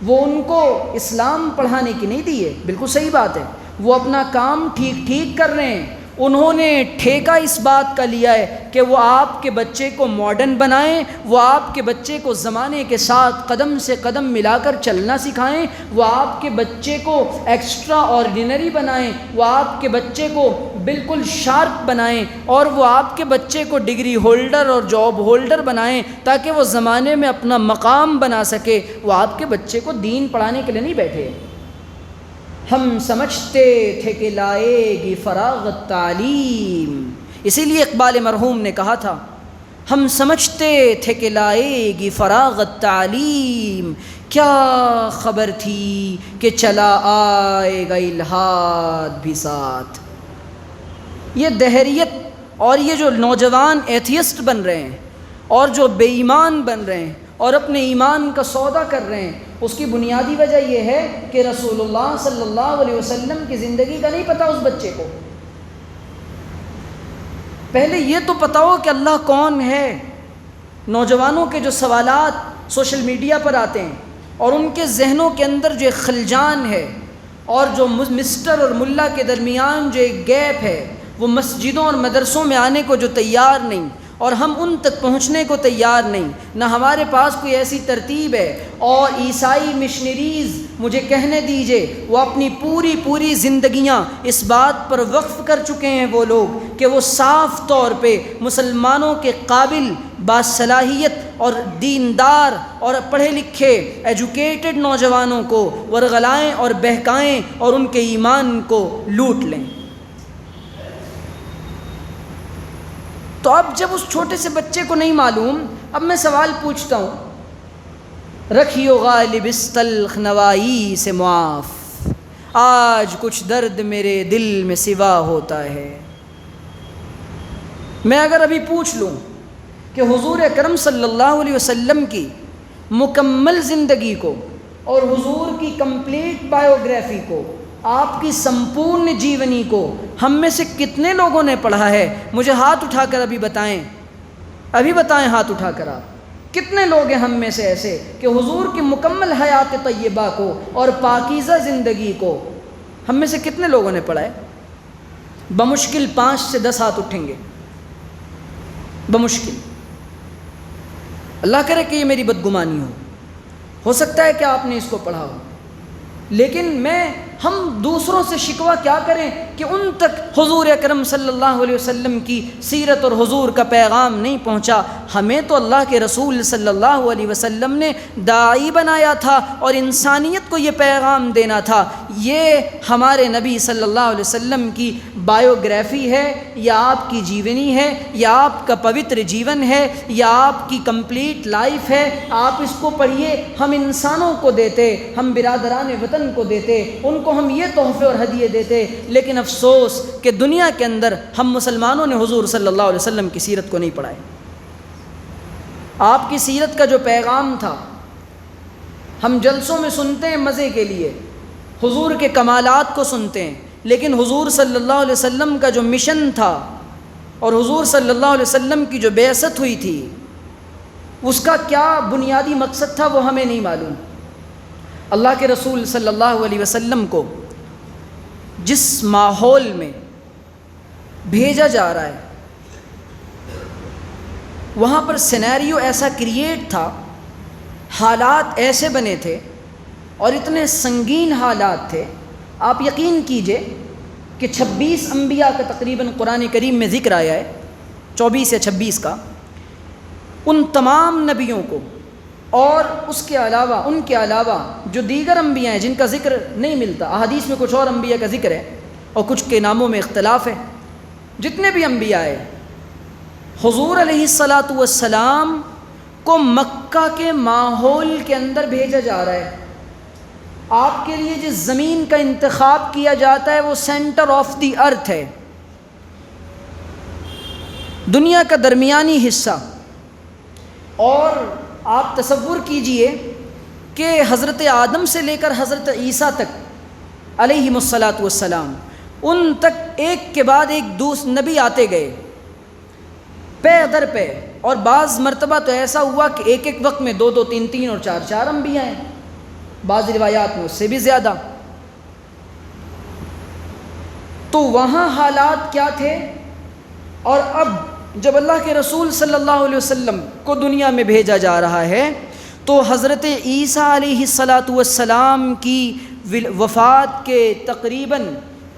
وہ ان کو اسلام پڑھانے کی نہیں دی ہے۔ بالکل صحیح بات ہے، وہ اپنا کام ٹھیک کر رہے ہیں، انہوں نے ٹھیکہ اس بات کا لیا ہے کہ وہ آپ کے بچے کو ماڈرن بنائیں، وہ آپ کے بچے کو زمانے کے ساتھ قدم سے قدم ملا کر چلنا سکھائیں، وہ آپ کے بچے کو ایکسٹرا آرڈینری بنائیں، وہ آپ کے بچے کو بالکل شارپ بنائیں، اور وہ آپ کے بچے کو ڈگری ہولڈر اور جاب ہولڈر بنائیں تاکہ وہ زمانے میں اپنا مقام بنا سکے۔ وہ آپ کے بچے کو دین پڑھانے کے لیے نہیں بیٹھے۔ ہم سمجھتے تھے کہ لائے گی فراغت تعلیم، اسی لیے اقبال مرحوم نے کہا تھا ہم سمجھتے تھے کہ لائے گی فراغت تعلیم، کیا خبر تھی کہ چلا آئے گا الہاد بھی ساتھ۔ یہ دہریت اور یہ جو نوجوان ایتھیسٹ بن رہے ہیں اور جو بے ایمان بن رہے ہیں اور اپنے ایمان کا سودا کر رہے ہیں، اس کی بنیادی وجہ یہ ہے کہ رسول اللہ صلی اللہ علیہ وسلم کی زندگی کا نہیں پتہ اس بچے کو۔ پہلے یہ تو پتہ ہو کہ اللہ کون ہے۔ نوجوانوں کے جو سوالات سوشل میڈیا پر آتے ہیں اور ان کے ذہنوں کے اندر جو ایک خلجان ہے اور جو مسٹر اور ملا کے درمیان جو ایک گیپ ہے، وہ مسجدوں اور مدرسوں میں آنے کو جو تیار نہیں اور ہم ان تک پہنچنے کو تیار نہیں، نہ ہمارے پاس کوئی ایسی ترتیب ہے۔ اور عیسائی مشنریز مجھے کہنے دیجئے، وہ اپنی پوری زندگیاں اس بات پر وقف کر چکے ہیں وہ لوگ کہ وہ صاف طور پہ مسلمانوں کے قابل، باصلاحیت اور دیندار اور پڑھے لکھے ایجوکیٹڈ نوجوانوں کو ورغلائیں اور بہکائیں اور ان کے ایمان کو لوٹ لیں۔ تو اب جب اس چھوٹے سے بچے کو نہیں معلوم، اب میں سوال پوچھتا ہوں، رکھیو غالب اس تلخ نوائی سے معاف، آج کچھ درد میرے دل میں سوا ہوتا ہے۔ میں اگر ابھی پوچھ لوں کہ حضور اکرم صلی اللہ علیہ وسلم کی مکمل زندگی کو اور حضور کی کمپلیٹ بائیوگرافی کو، آپ کی سمپورن جیونی کو ہم میں سے کتنے لوگوں نے پڑھا ہے؟ مجھے ہاتھ اٹھا کر ابھی بتائیں ہاتھ اٹھا کر آپ کتنے لوگ ہیں ہم میں سے ایسے کہ حضور کی مکمل حیات طیبہ کو اور پاکیزہ زندگی کو ہم میں سے کتنے لوگوں نے پڑھا ہے؟ بمشکل 5 سے 10 ہاتھ اٹھیں گے، بمشکل۔ اللہ کرے کہ یہ میری بدگمانی ہو سکتا ہے کہ آپ نے اس کو پڑھا ہو، لیکن ہم دوسروں سے شکوہ کیا کریں کہ ان تک حضور اکرم صلی اللہ علیہ وسلم کی سیرت اور حضور کا پیغام نہیں پہنچا۔ ہمیں تو اللہ کے رسول صلی اللہ علیہ وسلم نے داعی بنایا تھا اور انسانیت کو یہ پیغام دینا تھا۔ یہ ہمارے نبی صلی اللہ علیہ وسلم کی بائیوگرافی ہے یا آپ کی جیونی ہے یا آپ کا پوتر جیون ہے یا آپ کی کمپلیٹ لائف ہے، آپ اس کو پڑھیے۔ ہم انسانوں کو دیتے، ہم برادران وطن کو دیتے، ان کو ہم یہ تحفے اور ہدیے دیتے، لیکن افسوس کہ دنیا کے اندر ہم مسلمانوں نے حضور صلی اللہ علیہ وسلم کی سیرت کو نہیں پڑھائے۔ آپ کی سیرت کا جو پیغام تھا ہم جلسوں میں سنتے ہیں مزے کے لیے، حضور کے کمالات کو سنتے ہیں، لیکن حضور صلی اللہ علیہ وسلم کا جو مشن تھا اور حضور صلی اللہ علیہ وسلم کی جو بعثت ہوئی تھی، اس کا کیا بنیادی مقصد تھا وہ ہمیں نہیں معلوم۔ اللہ کے رسول صلی اللہ علیہ وسلم کو جس ماحول میں بھیجا جا رہا ہے وہاں پر سینیریو ایسا کریٹ تھا، حالات ایسے بنے تھے اور اتنے سنگین حالات تھے۔ آپ یقین کیجئے کہ 26 انبیاء کا تقریباً قرآن کریم میں ذکر آیا ہے، 24 یا 26 کا، ان تمام نبیوں کو اور اس کے علاوہ ان کے علاوہ جو دیگر انبیاء ہیں جن کا ذکر نہیں ملتا، احادیث میں کچھ اور انبیاء کا ذکر ہے اور کچھ کے ناموں میں اختلاف ہے، جتنے بھی انبیاء ہیں حضور علیہ الصلاۃ والسلام کو مکہ کے ماحول کے اندر بھیجا جا رہا ہے۔ آپ کے لیے جس زمین کا انتخاب کیا جاتا ہے وہ سینٹر آف دی ارتھ ہے، دنیا کا درمیانی حصہ۔ اور آپ تصور کیجئے کہ حضرت آدم سے لے کر حضرت عیسیٰ تک علیہم الصلاۃ والسلام، ان تک ایک کے بعد ایک نبی آتے گئے پے در پہ، اور بعض مرتبہ تو ایسا ہوا کہ ایک ایک وقت میں 2 3 3 اور 4 4 انبیاء ہیں، بعض روایات میں اس سے بھی زیادہ۔ تو وہاں حالات کیا تھے، اور اب جب اللہ کے رسول صلی اللہ علیہ وسلم کو دنیا میں بھیجا جا رہا ہے تو حضرت عیسیٰ علیہ الصلاۃ والسلام کی وفات کے تقریباً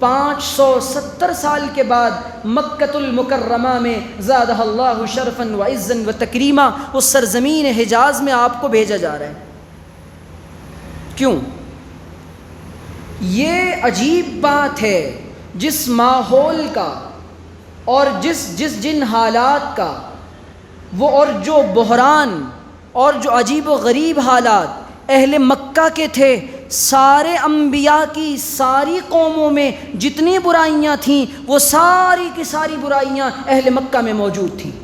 570 سال کے بعد مکۃ المکرمہ میں زادہ اللہ شرفا وعزا وتکریما، اس سرزمین حجاز میں آپ کو بھیجا جا رہا ہے۔ کیوں؟ یہ عجیب بات ہے، جس ماحول کا اور جن حالات کا وہ، اور جو بحران اور جو عجیب و غریب حالات اہل مکہ کے تھے، سارے انبیاء کی ساری قوموں میں جتنی برائیاں تھیں وہ ساری کی ساری برائیاں اہل مکہ میں موجود تھیں۔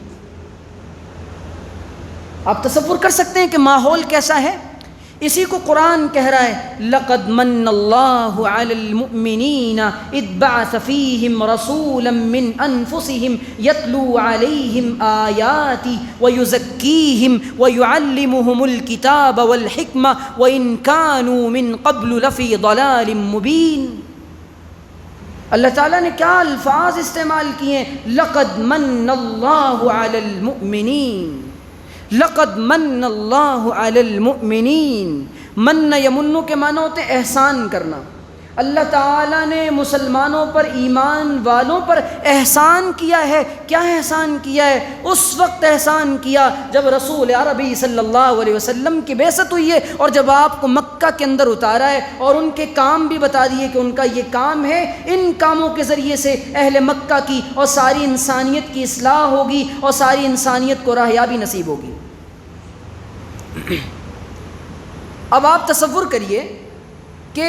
آپ تصور کر سکتے ہیں کہ ماحول کیسا ہے؟ اسی کو قرآن کہہ رہا ہے لَقَدْ مَنَّ اللَّهُ عَلَى الْمُؤْمِنِينَ إِذْ بَعَثَ فِيهِمْ رَسُولًا مِّنْ أَنفُسِهِمْ يَتْلُو عَلَيْهِمْ آيَاتِهِ وَيُزَكِّيهِمْ وَيُعَلِّمُهُمُ الْكِتَابَ وَالْحِكْمَةَ وَإِنْ كَانُوا مِنْ قَبْلُ لَفِي ضَلَالٍ مُبِينٍ۔ اللہ تعالیٰ نے کیا الفاظ استعمال کیے ہیں؟ لَقَدْ مَنَّ اللَّهُ عَلَى الْمُؤْمِنِينَ، لقد من اللہ علی المؤمنین۔ من یمنو کے معنی ہوتے احسان کرنا۔ اللہ تعالیٰ نے مسلمانوں پر، ایمان والوں پر احسان کیا ہے۔ کیا احسان کیا ہے؟ اس وقت احسان کیا جب رسول عربی صلی اللہ علیہ وسلم کی بعثت ہوئی ہے، اور جب آپ کو مکہ کے اندر اتارا ہے اور ان کے کام بھی بتا دیے کہ ان کا یہ کام ہے، ان کاموں کے ذریعے سے اہل مکہ کی اور ساری انسانیت کی اصلاح ہوگی اور ساری انسانیت کو راہیابی نصیب ہوگی۔ اب آپ تصور کریے کہ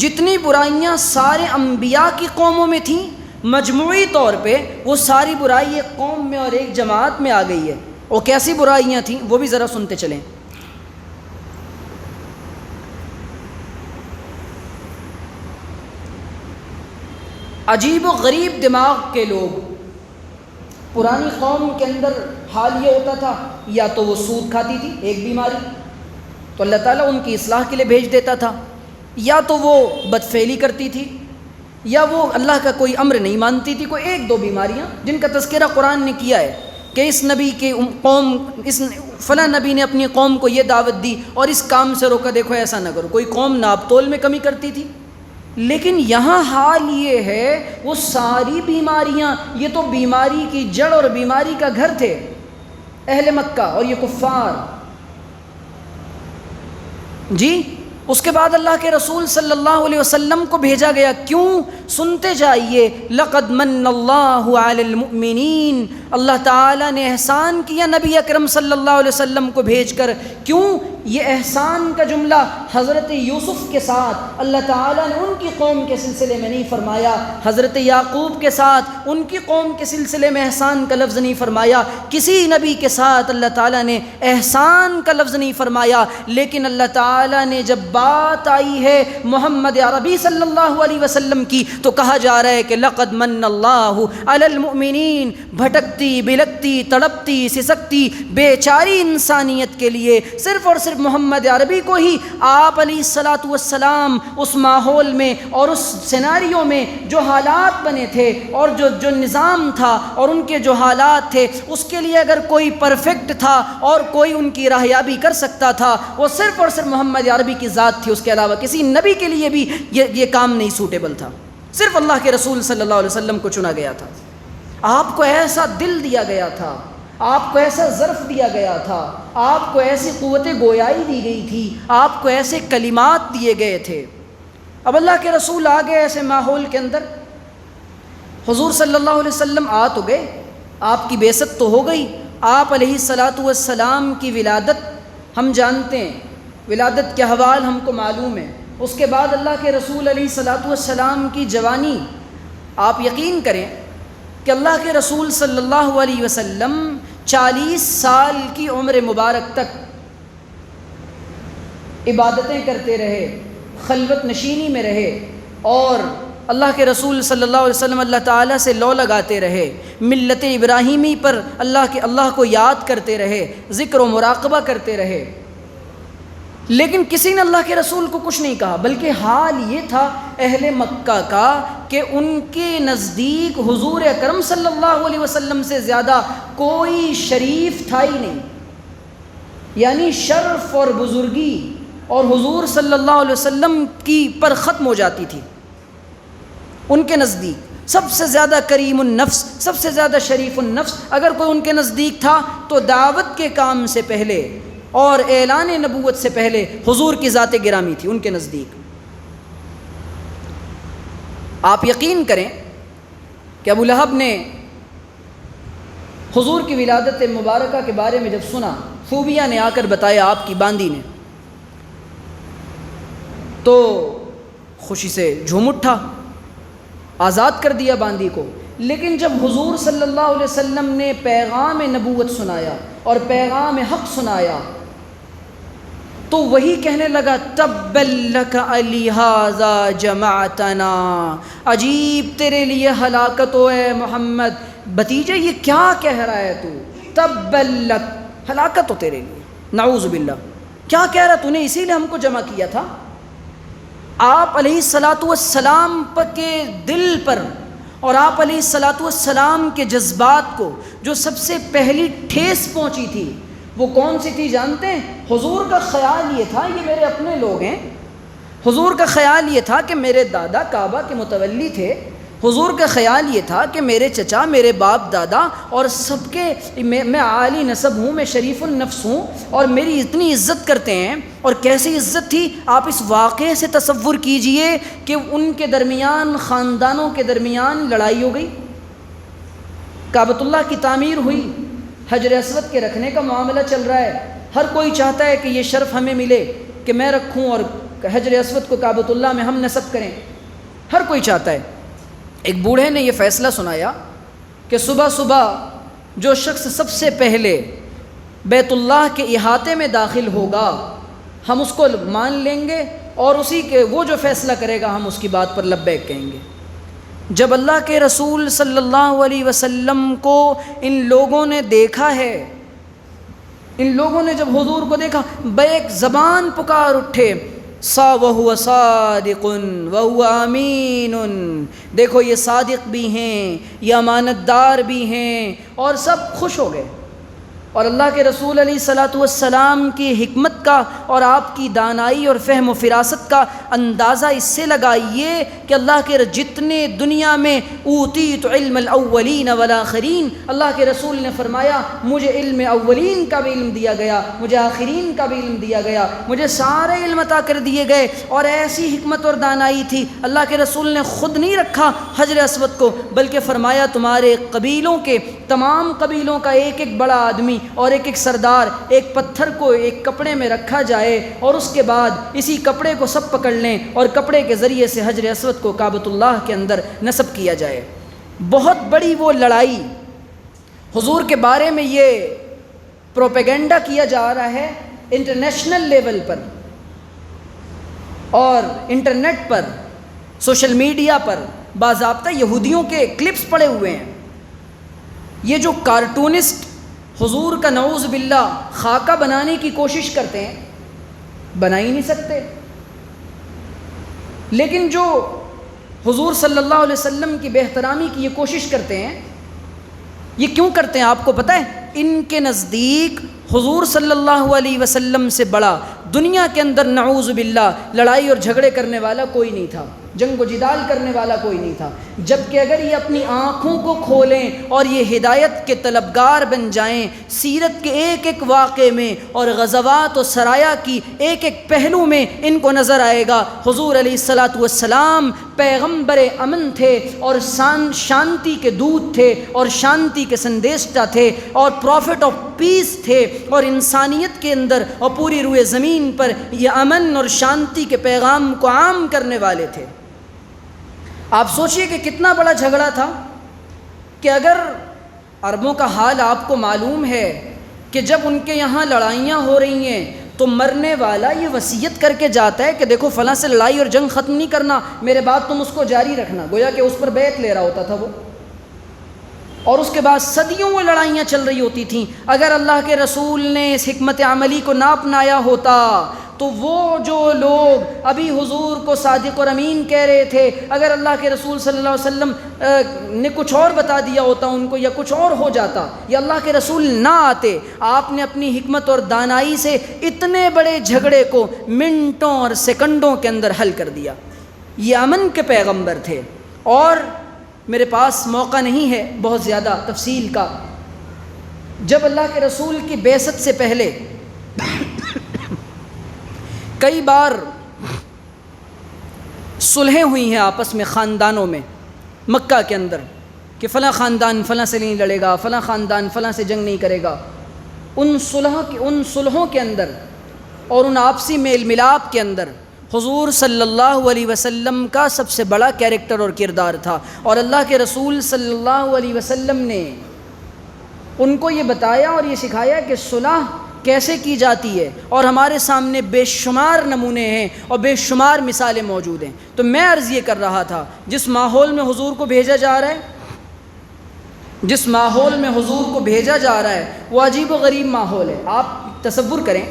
جتنی برائیاں سارے انبیاء کی قوموں میں تھیں، مجموعی طور پہ وہ ساری برائی ایک قوم میں اور ایک جماعت میں آ گئی ہے۔ وہ کیسی برائیاں تھیں وہ بھی ذرا سنتے چلیں۔ عجیب و غریب دماغ کے لوگ، پرانی قوم کے اندر حال یہ ہوتا تھا یا تو وہ سود کھاتی تھی، ایک بیماری، تو اللہ تعالیٰ ان کی اصلاح کے لیے بھیج دیتا تھا، یا تو وہ بدفعلی کرتی تھی، یا وہ اللہ کا کوئی امر نہیں مانتی تھی۔ کوئی ایک دو بیماریاں جن کا تذکرہ قرآن نے کیا ہے کہ اس نبی کے قوم، اس فلاں نبی نے اپنی قوم کو یہ دعوت دی اور اس کام سے روکا، دیکھو ایسا نہ کرو۔ کوئی قوم ناپ تول میں کمی کرتی تھی، لیکن یہاں حال یہ ہے وہ ساری بیماریاں، یہ تو بیماری کی جڑ اور بیماری کا گھر تھے اہل مکہ اور یہ کفار۔ جی اس کے بعد اللہ کے رسول صلی اللہ علیہ وسلم کو بھیجا گیا، کیوں؟ سنتے جائیے، لقد من اللہ علی المؤمنین، اللہ تعالیٰ نے احسان کیا نبی اکرم صلی اللہ علیہ وسلم کو بھیج کر۔ کیوں؟ یہ احسان کا جملہ حضرت یوسف کے ساتھ اللہ تعالیٰ نے ان کی قوم کے سلسلے میں نہیں فرمایا، حضرت یعقوب کے ساتھ ان کی قوم کے سلسلے میں احسان کا لفظ نہیں فرمایا، کسی نبی کے ساتھ اللہ تعالیٰ نے احسان کا لفظ نہیں فرمایا۔ لیکن اللہ تعالیٰ نے جب بات آئی ہے محمد عربی صلی اللہ علیہ وسلم کی تو کہا جا رہا ہے کہ لقد من اللہ علی المؤمنین، بھٹکتی بلکتی تڑپتی سسکتی بیچاری انسانیت کے لیے صرف اور صرف محمد عربی کو ہی آپ علیہ الصلاۃ والسلام اس ماحول میں اور اس سیناریو میں جو حالات بنے تھے اور جو نظام تھا اور ان کے جو حالات تھے، اس کے لیے اگر کوئی پرفیکٹ تھا اور کوئی ان کی راہیابی کر سکتا تھا وہ صرف اور صرف محمد عربی کی ذات تھی، اس کے علاوہ کسی نبی کے لیے بھی یہ کام نہیں سوٹیبل تھا۔ صرف اللہ کے رسول صلی اللہ علیہ وسلم کو چنا گیا تھا۔ آپ کو ایسا دل دیا گیا تھا، آپ کو ایسا ظرف دیا گیا تھا، آپ کو ایسی قوت گویائی دی گئی تھی، آپ کو ایسے کلمات دیے گئے تھے۔ اب اللہ کے رسول آ گئے ایسے ماحول کے اندر، حضور صلی اللہ علیہ وسلم آ تو گئے، آپ کی بعثت تو ہو گئی، آپ علیہ الصلاۃ والسلام کی ولادت ہم جانتے ہیں، ولادت کے حوال ہم کو معلوم ہے۔ اس کے بعد اللہ کے رسول علیہ الصلاۃ والسلام کی جوانی، آپ یقین کریں کہ اللہ کے رسول صلی اللہ علیہ وسلم 40 سال کی عمر مبارک تک عبادتیں کرتے رہے، خلوت نشینی میں رہے، اور اللہ کے رسول صلی اللہ علیہ وسلم اللہ تعالیٰ سے لو لگاتے رہے، ملت ابراہیمی پر اللہ کو یاد کرتے رہے، ذکر و مراقبہ کرتے رہے، لیکن کسی نے اللہ کے رسول کو کچھ نہیں کہا، بلکہ حال یہ تھا اہل مکہ کا کہ ان کے نزدیک حضور اکرم صلی اللہ علیہ وسلم سے زیادہ کوئی شریف تھا ہی نہیں، یعنی شرف اور بزرگی اور حضور صلی اللہ علیہ وسلم کی پر ختم ہو جاتی تھی۔ ان کے نزدیک سب سے زیادہ کریم النفس، سب سے زیادہ شریف النفس اگر کوئی ان کے نزدیک تھا تو دعوت کے کام سے پہلے اور اعلان نبوت سے پہلے حضور کی ذات گرامی تھی ان کے نزدیک۔ آپ یقین کریں کہ ابو لہب نے حضور کی ولادت مبارکہ کے بارے میں جب سنا، خوبیہ نے آ کر بتایا آپ کی باندی نے، تو خوشی سے جھوم اٹھا، آزاد کر دیا باندی کو۔ لیکن جب حضور صلی اللہ علیہ وسلم نے پیغام نبوت سنایا اور پیغام حق سنایا تو وہی کہنے لگا تبا لک لہذا جمعتنا، عجیب تیرے لیے ہلاکت ہو اے محمد، بھتیجے یہ کیا کہہ رہا ہے تو، تبا لک، ہلاکت ہو تیرے لیے، نعوذ باللہ، کیا کہہ رہا تو نے اسی لیے ہم کو جمع کیا تھا۔ آپ علیہ الصلاۃ والسلام کے دل پر اور آپ علیہ الصلاۃ والسلام کے جذبات کو جو سب سے پہلی ٹھیس پہنچی تھی وہ کون سی تھی جانتے ہیں؟ حضور کا خیال یہ تھا یہ میرے اپنے لوگ ہیں، حضور کا خیال یہ تھا کہ میرے دادا کعبہ کے متولی تھے، حضور کا خیال یہ تھا کہ میرے چچا، میرے باپ دادا اور سب کے میں عالی نسب ہوں، میں شریف النفس ہوں اور میری اتنی عزت کرتے ہیں۔ اور کیسی عزت تھی آپ اس واقعے سے تصور کیجئے کہ ان کے درمیان، خاندانوں کے درمیان لڑائی ہو گئی، کعبۃ اللہ کی تعمیر ہوئی، حجر اسود کے رکھنے کا معاملہ چل رہا ہے، ہر کوئی چاہتا ہے کہ یہ شرف ہمیں ملے کہ میں رکھوں اور حجر اسود کو کعبۃ اللہ میں ہم نصب کریں، ہر کوئی چاہتا ہے۔ ایک بوڑھے نے یہ فیصلہ سنایا کہ صبح صبح جو شخص سب سے پہلے بیت اللہ کے احاطے میں داخل ہوگا ہم اس کو مان لیں گے اور اسی کے وہ جو فیصلہ کرے گا ہم اس کی بات پر لبیک کہیں گے۔ جب اللہ کے رسول صلی اللہ علیہ وسلم کو ان لوگوں نے دیکھا ہے، ان لوگوں نے جب حضور کو دیکھا بیک زبان پکار اٹھے، سا وہو صادق وہو امین، دیکھو یہ صادق بھی ہیں، یہ امانت دار بھی ہیں، اور سب خوش ہو گئے۔ اور اللہ کے رسول علیہ الصلاۃ والسلام کی حکمت کا اور آپ کی دانائی اور فہم و فراست کا اندازہ اس سے لگائیے کہ اللہ کے جتنے دنیا میں اوتیت علم الاولین والآخرین، اللہ کے رسول نے فرمایا مجھے علم اولین کا بھی علم دیا گیا، مجھے آخرین کا بھی علم دیا گیا، مجھے سارے علم عطا کر دیے گئے۔ اور ایسی حکمت اور دانائی تھی، اللہ کے رسول نے خود نہیں رکھا حجر اسود کو، بلکہ فرمایا تمہارے قبیلوں کے تمام قبیلوں کا ایک ایک بڑا آدمی اور ایک ایک سردار ایک پتھر کو ایک کپڑے میں رکھا جائے اور اس کے بعد اسی کپڑے کو سب پکڑ لیں اور کپڑے کے ذریعے سے حجر اسود کو کعبۃ اللہ کے اندر نصب کیا جائے۔ بہت بڑی وہ لڑائی، حضور کے بارے میں یہ پروپیگنڈا کیا جا رہا ہے انٹرنیشنل لیول پر اور انٹرنیٹ پر، سوشل میڈیا پر باضابطہ یہودیوں کے کلپس پڑے ہوئے ہیں۔ یہ جو کارٹونسٹ حضور کا نعوذ باللہ خاکہ بنانے کی کوشش کرتے ہیں، بنا ہی نہیں سکتے، لیکن جو حضور صلی اللہ علیہ وسلم کی بے احترامی کی یہ کوشش کرتے ہیں، یہ کیوں کرتے ہیں آپ کو پتہ ہے؟ ان کے نزدیک حضور صلی اللہ علیہ وسلم سے بڑا دنیا کے اندر نعوذ باللہ لڑائی اور جھگڑے کرنے والا کوئی نہیں تھا، جنگ و جدال کرنے والا کوئی نہیں تھا۔ جبکہ اگر یہ اپنی آنکھوں کو کھولیں اور یہ ہدایت کے طلبگار بن جائیں، سیرت کے ایک ایک واقعے میں اور غزوات و سرایا کی ایک ایک پہلو میں ان کو نظر آئے گا حضور علیہ الصلاۃ والسلام پیغمبر امن تھے اور شانتی کے دودت تھے اور شانتی کے سندیشٹا تھے اور پروفٹ آف پیس تھے اور انسانیت کے اندر اور پوری روئے زمین پر یہ امن اور شانتی کے پیغام کو عام کرنے والے تھے۔ آپ سوچئے کہ کتنا بڑا جھگڑا تھا کہ اگر عربوں کا حال آپ کو معلوم ہے کہ جب ان کے یہاں لڑائیاں ہو رہی ہیں تو مرنے والا یہ وصیت کر کے جاتا ہے کہ دیکھو فلاں سے لڑائی اور جنگ ختم نہیں کرنا، میرے بعد تم اس کو جاری رکھنا، گویا کہ اس پر بیعت لے رہا ہوتا تھا وہ۔ اور اس کے بعد صدیوں وہ لڑائیاں چل رہی ہوتی تھیں۔ اگر اللہ کے رسول نے اس حکمت عملی کو نہ اپنایا ہوتا تو وہ جو لوگ ابھی حضور کو صادق اور امین کہہ رہے تھے، اگر اللہ کے رسول صلی اللہ علیہ وسلم نے کچھ اور بتا دیا ہوتا ان کو یا کچھ اور ہو جاتا یا اللہ کے رسول نہ آتے، آپ نے اپنی حکمت اور دانائی سے اتنے بڑے جھگڑے کو منٹوں اور سیکنڈوں کے اندر حل کر دیا۔ یہ امن کے پیغمبر تھے۔ اور میرے پاس موقع نہیں ہے بہت زیادہ تفصیل کا، جب اللہ کے رسول کی بعثت سے پہلے کئی بار صلحیں ہوئی ہیں آپس میں خاندانوں میں مکہ کے اندر کہ فلاں خاندان فلاں سے نہیں لڑے گا، فلاں خاندان فلاں سے جنگ نہیں کرے گا۔ ان صلحوں کے اندر اور ان آپسی میل ملاپ کے اندر حضور صلی اللہ علیہ وسلم کا سب سے بڑا کیریکٹر اور کردار تھا، اور اللہ کے رسول صلی اللہ علیہ وسلم نے ان کو یہ بتایا اور یہ سکھایا کہ صلح کیسے کی جاتی ہے، اور ہمارے سامنے بے شمار نمونے ہیں اور بے شمار مثالیں موجود ہیں۔ تو میں عرض یہ کر رہا تھا، جس ماحول میں حضور کو بھیجا جا رہا ہے، جس ماحول میں حضور کو بھیجا جا رہا ہے وہ عجیب و غریب ماحول ہے۔ آپ تصور کریں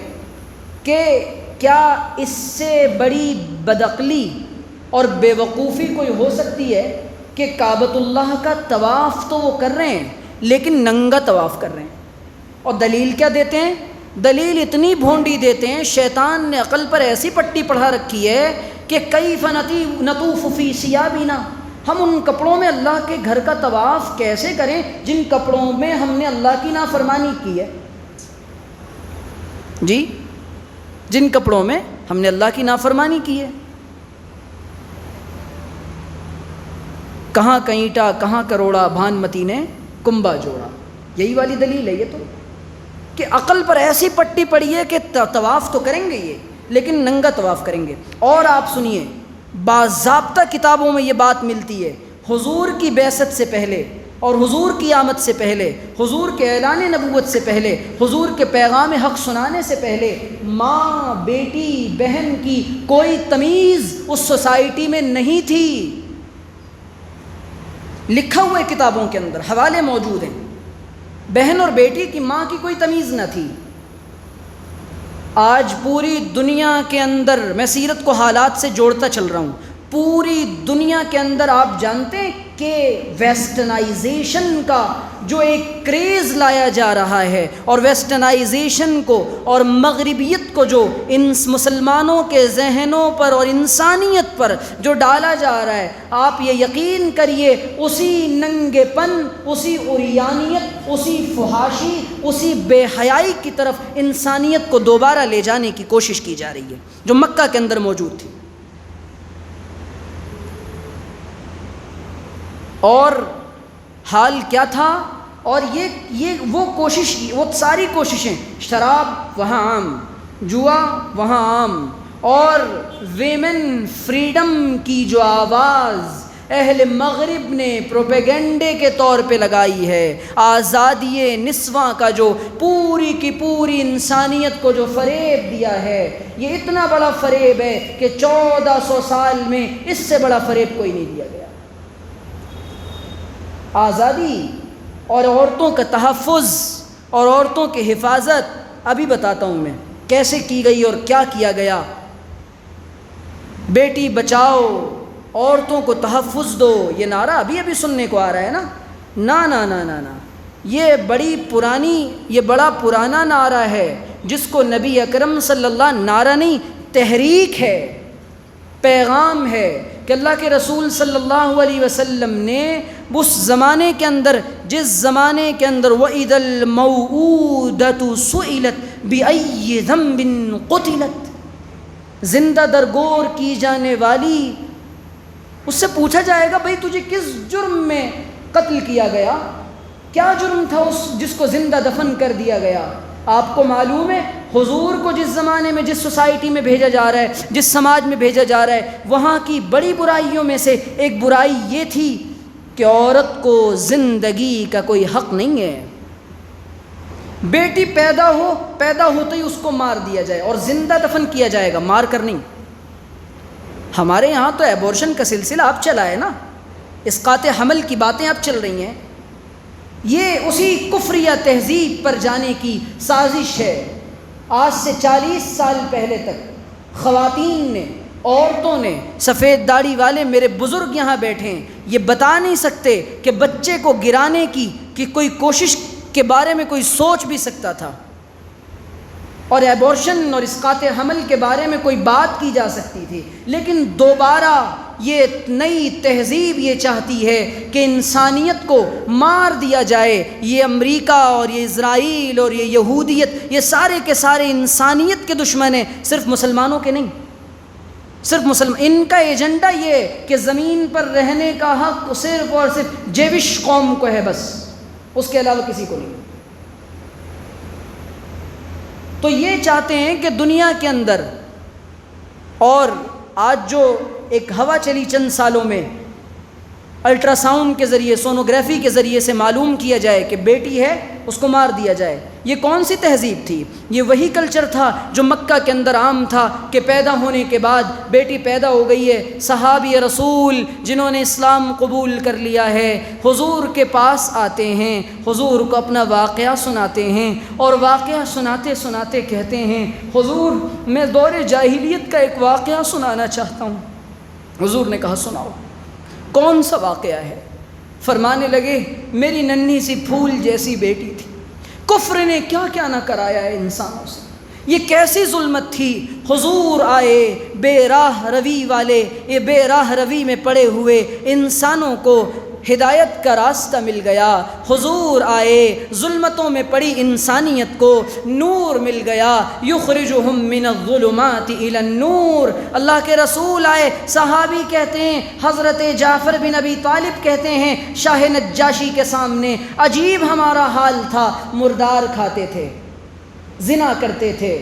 کہ کیا اس سے بڑی بدعقلی اور بے وقوفی کوئی ہو سکتی ہے کہ کعبۃ اللہ کا طواف تو وہ کر رہے ہیں لیکن ننگا طواف کر رہے ہیں، اور دلیل کیا دیتے ہیں؟ دلیل اتنی بھونڈی دیتے ہیں، شیطان نے عقل پر ایسی پٹی پڑھا رکھی ہے کہ کیف نطوف فی ثیابنا، ہم ان کپڑوں میں اللہ کے گھر کا طواف کیسے کریں جن کپڑوں میں ہم نے اللہ کی نافرمانی کی ہے؟ جی، جن کپڑوں میں ہم نے اللہ کی نافرمانی کی ہے۔ کہاں کئیٹا کہاں کروڑا بھانمتی نے کنبا جوڑا، یہی والی دلیل ہے یہ تو، کہ عقل پر ایسی پٹی پڑی ہے کہ طواف تو کریں گے یہ لیکن ننگا طواف کریں گے۔ اور آپ سنیے، باضابطہ کتابوں میں یہ بات ملتی ہے، حضور کی بعثت سے پہلے اور حضور کی آمد سے پہلے، حضور کے اعلان نبوت سے پہلے، حضور کے پیغام حق سنانے سے پہلے ماں بیٹی بہن کی کوئی تمیز اس سوسائٹی میں نہیں تھی۔ لکھا ہوا ہے کتابوں کے اندر، حوالے موجود ہیں، بہن اور بیٹی کی ماں کی کوئی تمیز نہ تھی۔ آج پوری دنیا کے اندر، میں سیرت کو حالات سے جوڑتا چل رہا ہوں، پوری دنیا کے اندر آپ جانتے ہیں کہ ویسٹرنائزیشن کا جو ایک کریز لایا جا رہا ہے، اور ویسٹرنائزیشن کو اور مغربیت کو جو ان مسلمانوں کے ذہنوں پر اور انسانیت پر جو ڈالا جا رہا ہے، آپ یہ یقین کریے اسی ننگے پن، اسی عریانیت، اسی فحاشی، اسی بے حیائی کی طرف انسانیت کو دوبارہ لے جانے کی کوشش کی جا رہی ہے جو مکہ کے اندر موجود تھی۔ اور حال کیا تھا، اور یہ وہ کوشش، وہ ساری کوششیں، شراب وہاں عام، جوا وہاں عام، اور ویمن فریڈم کی جو آواز اہل مغرب نے پروپیگنڈے کے طور پہ لگائی ہے، آزادی نسواں کا جو پوری کی پوری انسانیت کو جو فریب دیا ہے، یہ اتنا بڑا فریب ہے کہ 1400 سال میں اس سے بڑا فریب کوئی نہیں دیا گیا۔ آزادی اور عورتوں کا تحفظ اور عورتوں کی حفاظت ابھی بتاتا ہوں میں کیسے کی گئی اور کیا کیا گیا۔ بیٹی بچاؤ، عورتوں کو تحفظ دو، یہ نعرہ ابھی سننے کو آ رہا ہے نا، نا نا نا نا نا، یہ بڑا پرانا نعرہ ہے جس کو نبی اکرم صلی اللہ، نعرہ نہیں تحریک ہے، پیغام ہے کہ اللہ کے رسول صلی اللہ علیہ وسلم نے اس زمانے کے اندر، جس زمانے کے اندر وَإِذَا الْمَوْءُودَةُ سُئِلَتْ بِأَيِّ ذَنبٍ قُتِلَتْ، زندہ درگور کی جانے والی، اس سے پوچھا جائے گا بھئی تجھے کس جرم میں قتل کیا گیا، کیا جرم تھا اس جس کو زندہ دفن کر دیا گیا؟ آپ کو معلوم ہے حضور کو جس زمانے میں، جس سوسائٹی میں بھیجا جا رہا ہے، جس سماج میں بھیجا جا رہا ہے، وہاں کی بڑی برائیوں میں سے ایک برائی یہ تھی کہ عورت کو زندگی کا کوئی حق نہیں ہے۔ بیٹی پیدا ہوتے ہی اس کو مار دیا جائے اور زندہ دفن کیا جائے گا، مار کر نہیں۔ ہمارے یہاں تو ایبورشن کا سلسلہ اب چلا ہے نا، اسقاط حمل کی باتیں اب چل رہی ہیں، یہ اسی کفریہ تہذیب پر جانے کی سازش ہے۔ آج سے 40 سال پہلے تک خواتین نے، عورتوں نے، سفید داڑھی والے میرے بزرگ یہاں بیٹھے ہیں، یہ بتا نہیں سکتے کہ بچے کو گرانے کی کوئی کوشش کے بارے میں کوئی سوچ بھی سکتا تھا، اور ایبورشن اور اسقاط حمل کے بارے میں کوئی بات کی جا سکتی تھی، لیکن دوبارہ یہ نئی تہذیب یہ چاہتی ہے کہ انسانیت کو مار دیا جائے۔ یہ امریکہ اور یہ اسرائیل اور یہ یہودیت، یہ سارے کے سارے انسانیت کے دشمن ہیں، صرف مسلمانوں کے نہیں، صرف ان کا ایجنڈا یہ کہ زمین پر رہنے کا حق صرف اور صرف جیوش قوم کو ہے، بس اس کے علاوہ کسی کو نہیں۔ تو یہ چاہتے ہیں کہ دنیا کے اندر اور آج جو ایک ہوا چلی چند سالوں میں، الٹرا ساؤنڈ کے ذریعے، سونوگرافی کے ذریعے سے معلوم کیا جائے کہ بیٹی ہے اس کو مار دیا جائے، یہ کون سی تہذیب تھی؟ یہ وہی کلچر تھا جو مکہ کے اندر عام تھا کہ پیدا ہونے کے بعد بیٹی پیدا ہو گئی ہے، صحابی رسول جنہوں نے اسلام قبول کر لیا ہے حضور کے پاس آتے ہیں، حضور کو اپنا واقعہ سناتے ہیں، اور واقعہ سناتے سناتے کہتے ہیں حضور میں دور جاہلیت کا ایک واقعہ سنانا چاہتا ہوں۔ حضور نے کہا سناؤ، کون سا واقعہ ہے؟ فرمانے لگے میری ننھی سی پھول جیسی بیٹی تھی، کفر نے کیا کیا نہ کرایا ہے انسانوں سے، یہ کیسی ظلمت تھی۔ حضور آئے، بے راہ روی والے، یہ بے راہ روی میں پڑے ہوئے انسانوں کو ہدایت کا راستہ مل گیا۔ حضور آئے، ظلمتوں میں پڑی انسانیت کو نور مل گیا۔ یخرجہم من الظلمات الی النور، اللہ کے رسول آئے، صحابی کہتے ہیں حضرت جعفر بن ابی طالب کہتے ہیں شاہ نجاشی کے سامنے عجیب ہمارا حال تھا، مردار کھاتے تھے، زنا کرتے تھے،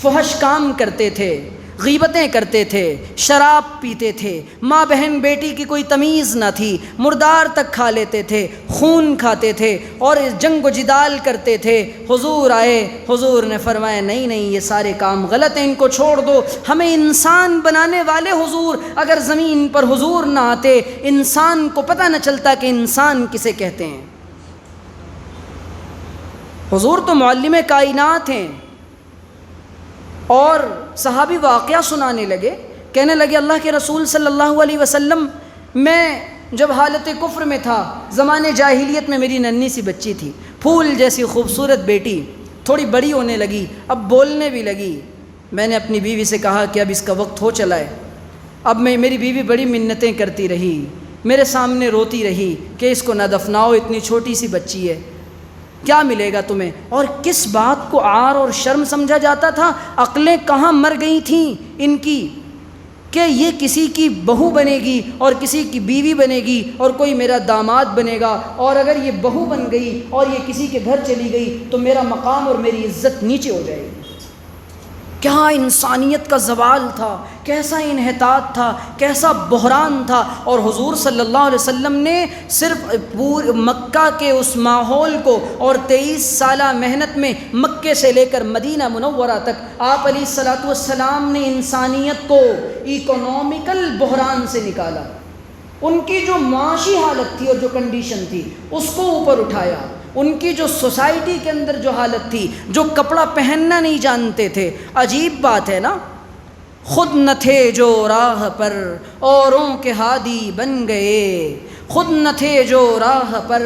فحش کام کرتے تھے، غیبتیں کرتے تھے، شراب پیتے تھے، ماں بہن بیٹی کی کوئی تمیز نہ تھی، مردار تک کھا لیتے تھے، خون کھاتے تھے اور جنگ و جدال کرتے تھے۔ حضور آئے، حضور نے فرمایا نہیں نہیں یہ سارے کام غلط ہیں، ان کو چھوڑ دو۔ ہمیں انسان بنانے والے حضور اگر زمین پر حضور نہ آتے، انسان کو پتہ نہ چلتا کہ انسان کسے کہتے ہیں۔ حضور تو معلم کائنات ہیں۔ اور صحابی واقعہ سنانے لگے، کہنے لگے اللہ کے رسول صلی اللہ علیہ وسلم میں جب حالت کفر میں تھا، زمانے جاہلیت میں میری ننھی سی بچی تھی، پھول جیسی خوبصورت بیٹی، تھوڑی بڑی ہونے لگی، اب بولنے بھی لگی۔ میں نے اپنی بیوی سے کہا کہ اب اس کا وقت ہو چلا ہے۔ اب میری بیوی بڑی منتیں کرتی رہی، میرے سامنے روتی رہی کہ اس کو نہ دفناؤ، اتنی چھوٹی سی بچی ہے، کیا ملے گا تمہیں؟ اور کس بات کو عار اور شرم سمجھا جاتا تھا؟ عقلیں کہاں مر گئی تھیں ان کی کہ یہ کسی کی بہو بنے گی اور کسی کی بیوی بنے گی اور کوئی میرا داماد بنے گا، اور اگر یہ بہو بن گئی اور یہ کسی کے گھر چلی گئی تو میرا مقام اور میری عزت نیچے ہو جائے گی۔ کیا انسانیت کا زوال تھا، کیسا انحطاط تھا، کیسا بحران تھا۔ اور حضور صلی اللہ علیہ وسلم نے صرف پورے مکہ کے اس ماحول کو اور 23 سالہ محنت میں مکے سے لے کر مدینہ منورہ تک آپ علیہ الصلوۃ والسلام نے انسانیت کو اکنومیکل بحران سے نکالا، ان کی جو معاشی حالت تھی اور جو کنڈیشن تھی اس کو اوپر اٹھایا، ان کی جو سوسائٹی کے اندر جو حالت تھی، جو کپڑا پہننا نہیں جانتے تھے۔ عجیب بات ہے نا، خود نہ تھے جو راہ پر اوروں کے ہادی بن گئے، خود نہ تھے جو راہ پر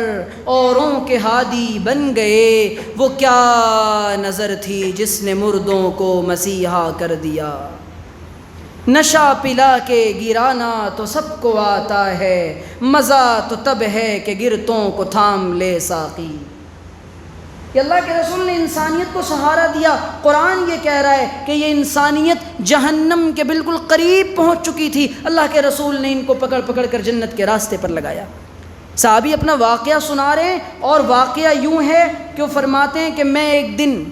اوروں کے ہادی بن گئے، وہ کیا نظر تھی جس نے مردوں کو مسیحا کر دیا، نشہ پلا کے گرانا تو سب کو آتا ہے، مزہ تو تب ہے کہ گرتوں کو تھام لے ساقی۔ کہ اللہ کے رسول نے انسانیت کو سہارا دیا۔ قرآن یہ کہہ رہا ہے کہ یہ انسانیت جہنم کے بالکل قریب پہنچ چکی تھی، اللہ کے رسول نے ان کو پکڑ پکڑ کر جنت کے راستے پر لگایا۔ صحابی اپنا واقعہ سنا رہے ہیں، اور واقعہ یوں ہے کہ وہ فرماتے ہیں کہ میں ایک دن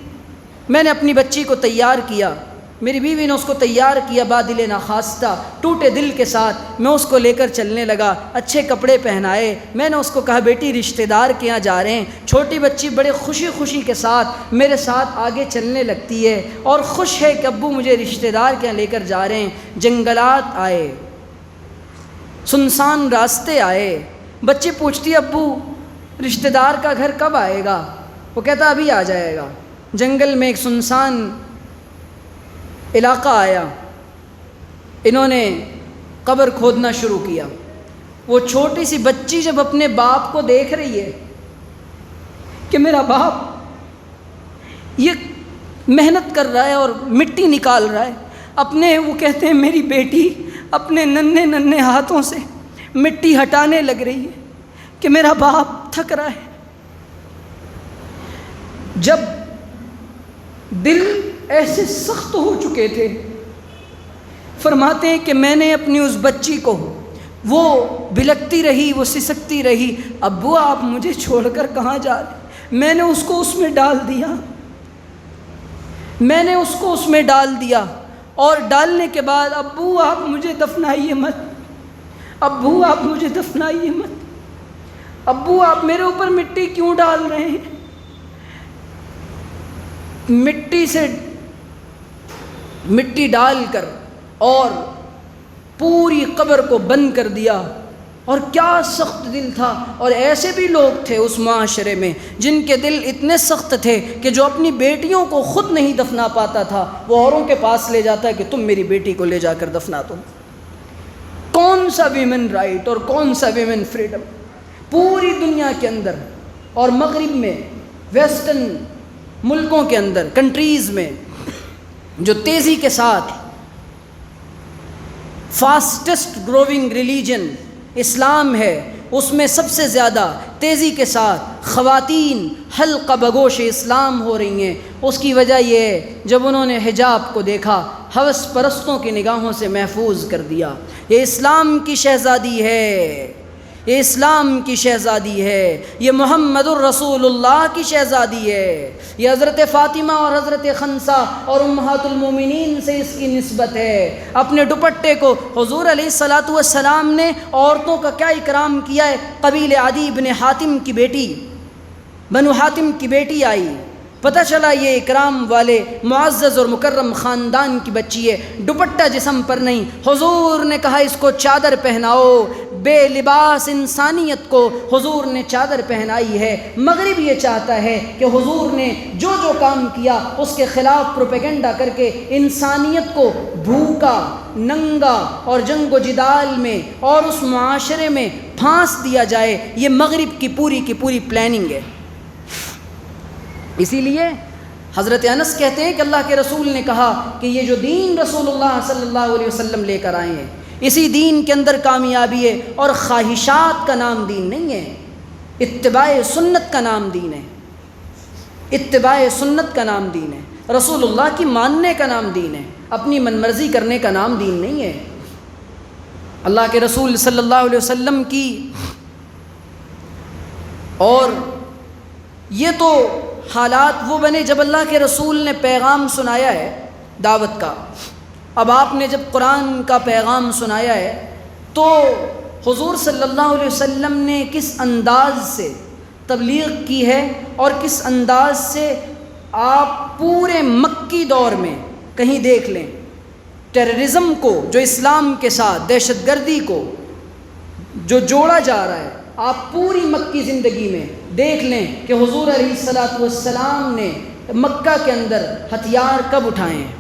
میں نے اپنی بچی کو تیار کیا، میری بیوی نے اس کو تیار کیا، بادل ناخواستہ ٹوٹے دل کے ساتھ میں اس کو لے کر چلنے لگا، اچھے کپڑے پہنائے، میں نے اس کو کہا بیٹی رشتہ دار کے یہاں جا رہے ہیں۔ چھوٹی بچی بڑے خوشی خوشی کے ساتھ میرے ساتھ آگے چلنے لگتی ہے اور خوش ہے کہ ابو مجھے رشتہ دار کے یہاں لے کر جا رہے ہیں۔ جنگلات آئے، سنسان راستے آئے، بچی پوچھتی ابو رشتہ دار کا گھر کب آئے گا؟ وہ کہتا ابھی آ جائے گا۔ جنگل میں ایک سنسان علاقہ آیا، انہوں نے قبر کھودنا شروع کیا۔ وہ چھوٹی سی بچی جب اپنے باپ کو دیکھ رہی ہے کہ میرا باپ یہ محنت کر رہا ہے اور مٹی نکال رہا ہے، اپنے وہ کہتے ہیں میری بیٹی اپنے ننھے ننھے ہاتھوں سے مٹی ہٹانے لگ رہی ہے کہ میرا باپ تھک رہا ہے۔ جب دل ایسے سخت ہو چکے تھے، فرماتے ہیں کہ میں نے اپنی اس بچی کو، وہ بلکتی رہی، وہ سسکتی رہی، ابو آپ مجھے چھوڑ کر کہاں جا رہے؟ میں نے اس کو اس میں ڈال دیا، میں نے اس کو اس میں ڈال دیا، اور ڈالنے کے بعد ابو آپ مجھے دفنائیے مت، ابو آپ مجھے دفنائیے مت، ابو آپ میرے اوپر مٹی کیوں ڈال رہے ہیں؟ مٹی سے مٹی ڈال کر اور پوری قبر کو بند کر دیا. اور کیا سخت دل تھا. اور ایسے بھی لوگ تھے اس معاشرے میں جن کے دل اتنے سخت تھے کہ جو اپنی بیٹیوں کو خود نہیں دفنا پاتا تھا وہ اوروں کے پاس لے جاتا ہے کہ تم میری بیٹی کو لے جا کر دفنا دو. کون سا ویمن رائٹ اور کون سا ویمن فریڈم. پوری دنیا کے اندر اور مغرب میں، ویسٹرن ملکوں کے اندر، کنٹریز میں جو تیزی کے ساتھ فاسٹسٹ گروونگ ریلیجن اسلام ہے، اس میں سب سے زیادہ تیزی کے ساتھ خواتین حلقہ بگوش اسلام ہو رہی ہیں. اس کی وجہ یہ ہے جب انہوں نے حجاب کو دیکھا، ہوس پرستوں کی نگاہوں سے محفوظ کر دیا. یہ اسلام کی شہزادی ہے، یہ اسلام کی شہزادی ہے، یہ محمد الرسول اللہ کی شہزادی ہے. یہ حضرت فاطمہ اور حضرت خنسا اور امہات المومنین سے اس کی نسبت ہے. اپنے دوپٹے کو حضور علیہ الصلاۃ والسلام نے عورتوں کا کیا اکرام کیا ہے. قبیل عدی بن حاتم کی بیٹی، بنو حاتم کی بیٹی آئی، پتہ چلا یہ اکرام والے معزز اور مکرم خاندان کی بچی ہے، دوپٹہ جسم پر نہیں. حضور نے کہا اس کو چادر پہناؤ. بے لباس انسانیت کو حضور نے چادر پہنائی ہے. مغرب یہ چاہتا ہے کہ حضور نے جو جو کام کیا اس کے خلاف پروپیگنڈا کر کے انسانیت کو بھوکا، ننگا اور جنگ و جدال میں اور اس معاشرے میں پھانس دیا جائے. یہ مغرب کی پوری پلاننگ ہے. اسی لیے حضرت انس کہتے ہیں کہ اللہ کے رسول نے کہا کہ یہ جو دین رسول اللہ صلی اللہ علیہ وسلم لے کر آئے ہیں، اسی دین کے اندر کامیابی ہے. اور خواہشات کا نام دین نہیں ہے، اتباع سنت کا نام دین ہے. اتباع سنت کا نام دین ہے. رسول اللہ کی ماننے کا نام دین ہے، اپنی من مرضی کرنے کا نام دین نہیں ہے. اللہ کے رسول صلی اللہ علیہ وسلم کی. اور یہ تو حالات وہ بنے جب اللہ کے رسول نے پیغام سنایا ہے دعوت کا. اب آپ نے جب قرآن کا پیغام سنایا ہے تو حضور صلی اللہ علیہ وسلم نے کس انداز سے تبلیغ کی ہے اور کس انداز سے آپ پورے مکی دور میں کہیں دیکھ لیں ٹیررزم کو جو اسلام کے ساتھ دہشت گردی کو جو جوڑا جا رہا ہے، آپ پوری مکی زندگی میں دیکھ لیں کہ حضور علیہ الصلاۃ والسلام نے مکہ کے اندر ہتھیار کب اٹھائے ہیں.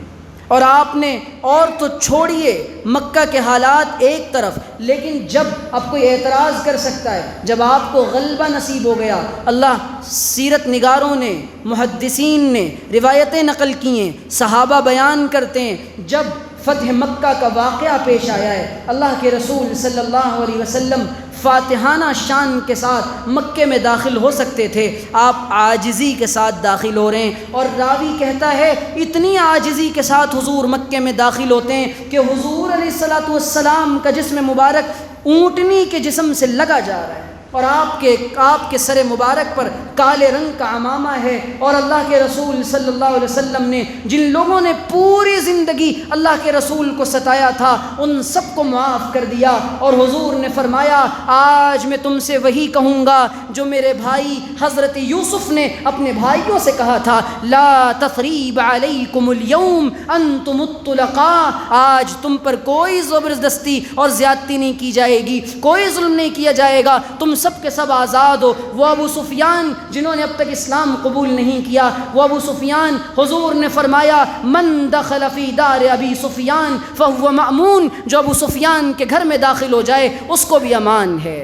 اور آپ نے، اور تو چھوڑیے مکہ کے حالات ایک طرف، لیکن جب اب کوئی اعتراض کر سکتا ہے، جب آپ کو غلبہ نصیب ہو گیا. اللہ سیرت نگاروں نے، محدثین نے روایتیں نقل کی ہیں، صحابہ بیان کرتے ہیں جب فتح مکہ کا واقعہ پیش آیا ہے، اللہ کے رسول صلی اللہ علیہ وسلم فاتحانہ شان کے ساتھ مکے میں داخل ہو سکتے تھے، آپ عاجزی کے ساتھ داخل ہو رہے ہیں. اور راوی کہتا ہے اتنی عاجزی کے ساتھ حضور مکے میں داخل ہوتے ہیں کہ حضور علیہ الصلاۃ والسلام کا جسم مبارک اونٹنی کے جسم سے لگا جا رہا ہے اور آپ کے سر مبارک پر کالے رنگ کا عمامہ ہے. اور اللہ کے رسول صلی اللہ علیہ وسلم نے جن لوگوں نے پوری زندگی اللہ کے رسول کو ستایا تھا ان سب کو معاف کر دیا. اور حضور نے فرمایا آج میں تم سے وہی کہوں گا جو میرے بھائی حضرت یوسف نے اپنے بھائیوں سے کہا تھا، لا تثریب علیکم اليوم انتم الطلقاء. آج تم پر کوئی زبردستی اور زیادتی نہیں کی جائے گی، کوئی ظلم نہیں کیا جائے گا، تم سب کے سب آزاد ہو. وہ ابو سفیان جنہوں نے اب تک اسلام قبول نہیں کیا، وہ ابو سفیان، حضور نے فرمایا من دخل فی دار ابی سفیان فہو مأمون. جو ابو سفیان کے گھر میں داخل ہو جائے اس کو بھی امان ہے.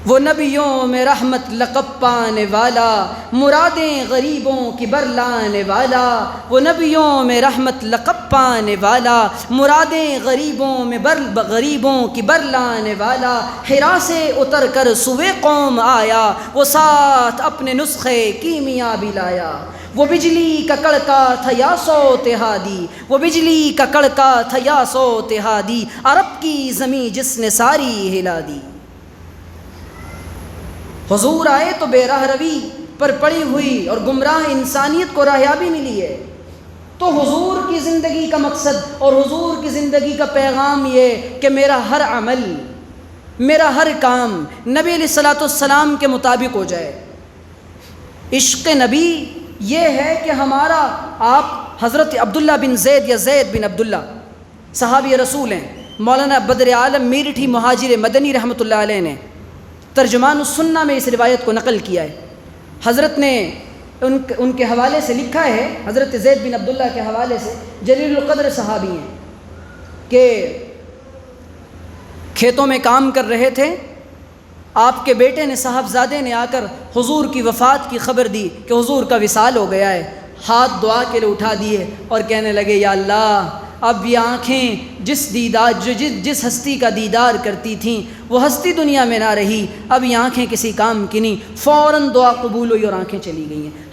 وہ نبیوں میں رحمت لقب پانے والا، مرادیں غریبوں کی برلانے والا. وہ نبیوں میں رحمت لقب پانے والا، مرادیں غریبوں کی برلانے والا. حرا سے اتر کر سوئے قوم آیا، وہ ساتھ اپنے نسخے کیمیا بھی لایا. وہ بجلی کا کڑکا تھا یا صوت ہادی، وہ بجلی کا کڑکا تھا یا صوت ہادی. عرب کی زمیں جس نے ساری ہلا دی. حضور آئے تو بے راہ روی پر پڑی ہوئی اور گمراہ انسانیت کو راہیابی ملی ہے. تو حضور کی زندگی کا مقصد اور حضور کی زندگی کا پیغام یہ کہ میرا ہر عمل، میرا ہر کام نبی علیہ الصلوۃ والسلام کے مطابق ہو جائے۔ عشق نبی یہ ہے کہ ہمارا، آپ حضرت عبداللہ بن زید یا زید بن عبداللہ صحابی رسول ہیں، مولانا بدر عالم میرٹھی مہاجر مدنی رحمۃ اللہ علیہ نے ترجمان السنہ میں اس روایت کو نقل کیا ہے۔ حضرت نے ان کے حوالے سے لکھا ہے، حضرت زید بن عبداللہ کے حوالے سے، جلیل القدر صحابی ہیں، کہ کھیتوں میں کام کر رہے تھے، آپ کے بیٹے نے، صاحبزادے نے آ کر حضور کی وفات کی خبر دی کہ حضور کا وصال ہو گیا ہے۔ ہاتھ دعا کے لیے اٹھا دیے اور کہنے لگے یا اللہ، اب یہ آنکھیں جس ہستی کا دیدار کرتی تھیں وہ ہستی دنیا میں نہ رہی، اب یہ آنکھیں کسی کام کی نہیں۔ فوراً دعا قبول ہوئی اور آنکھیں چلی گئی ہیں۔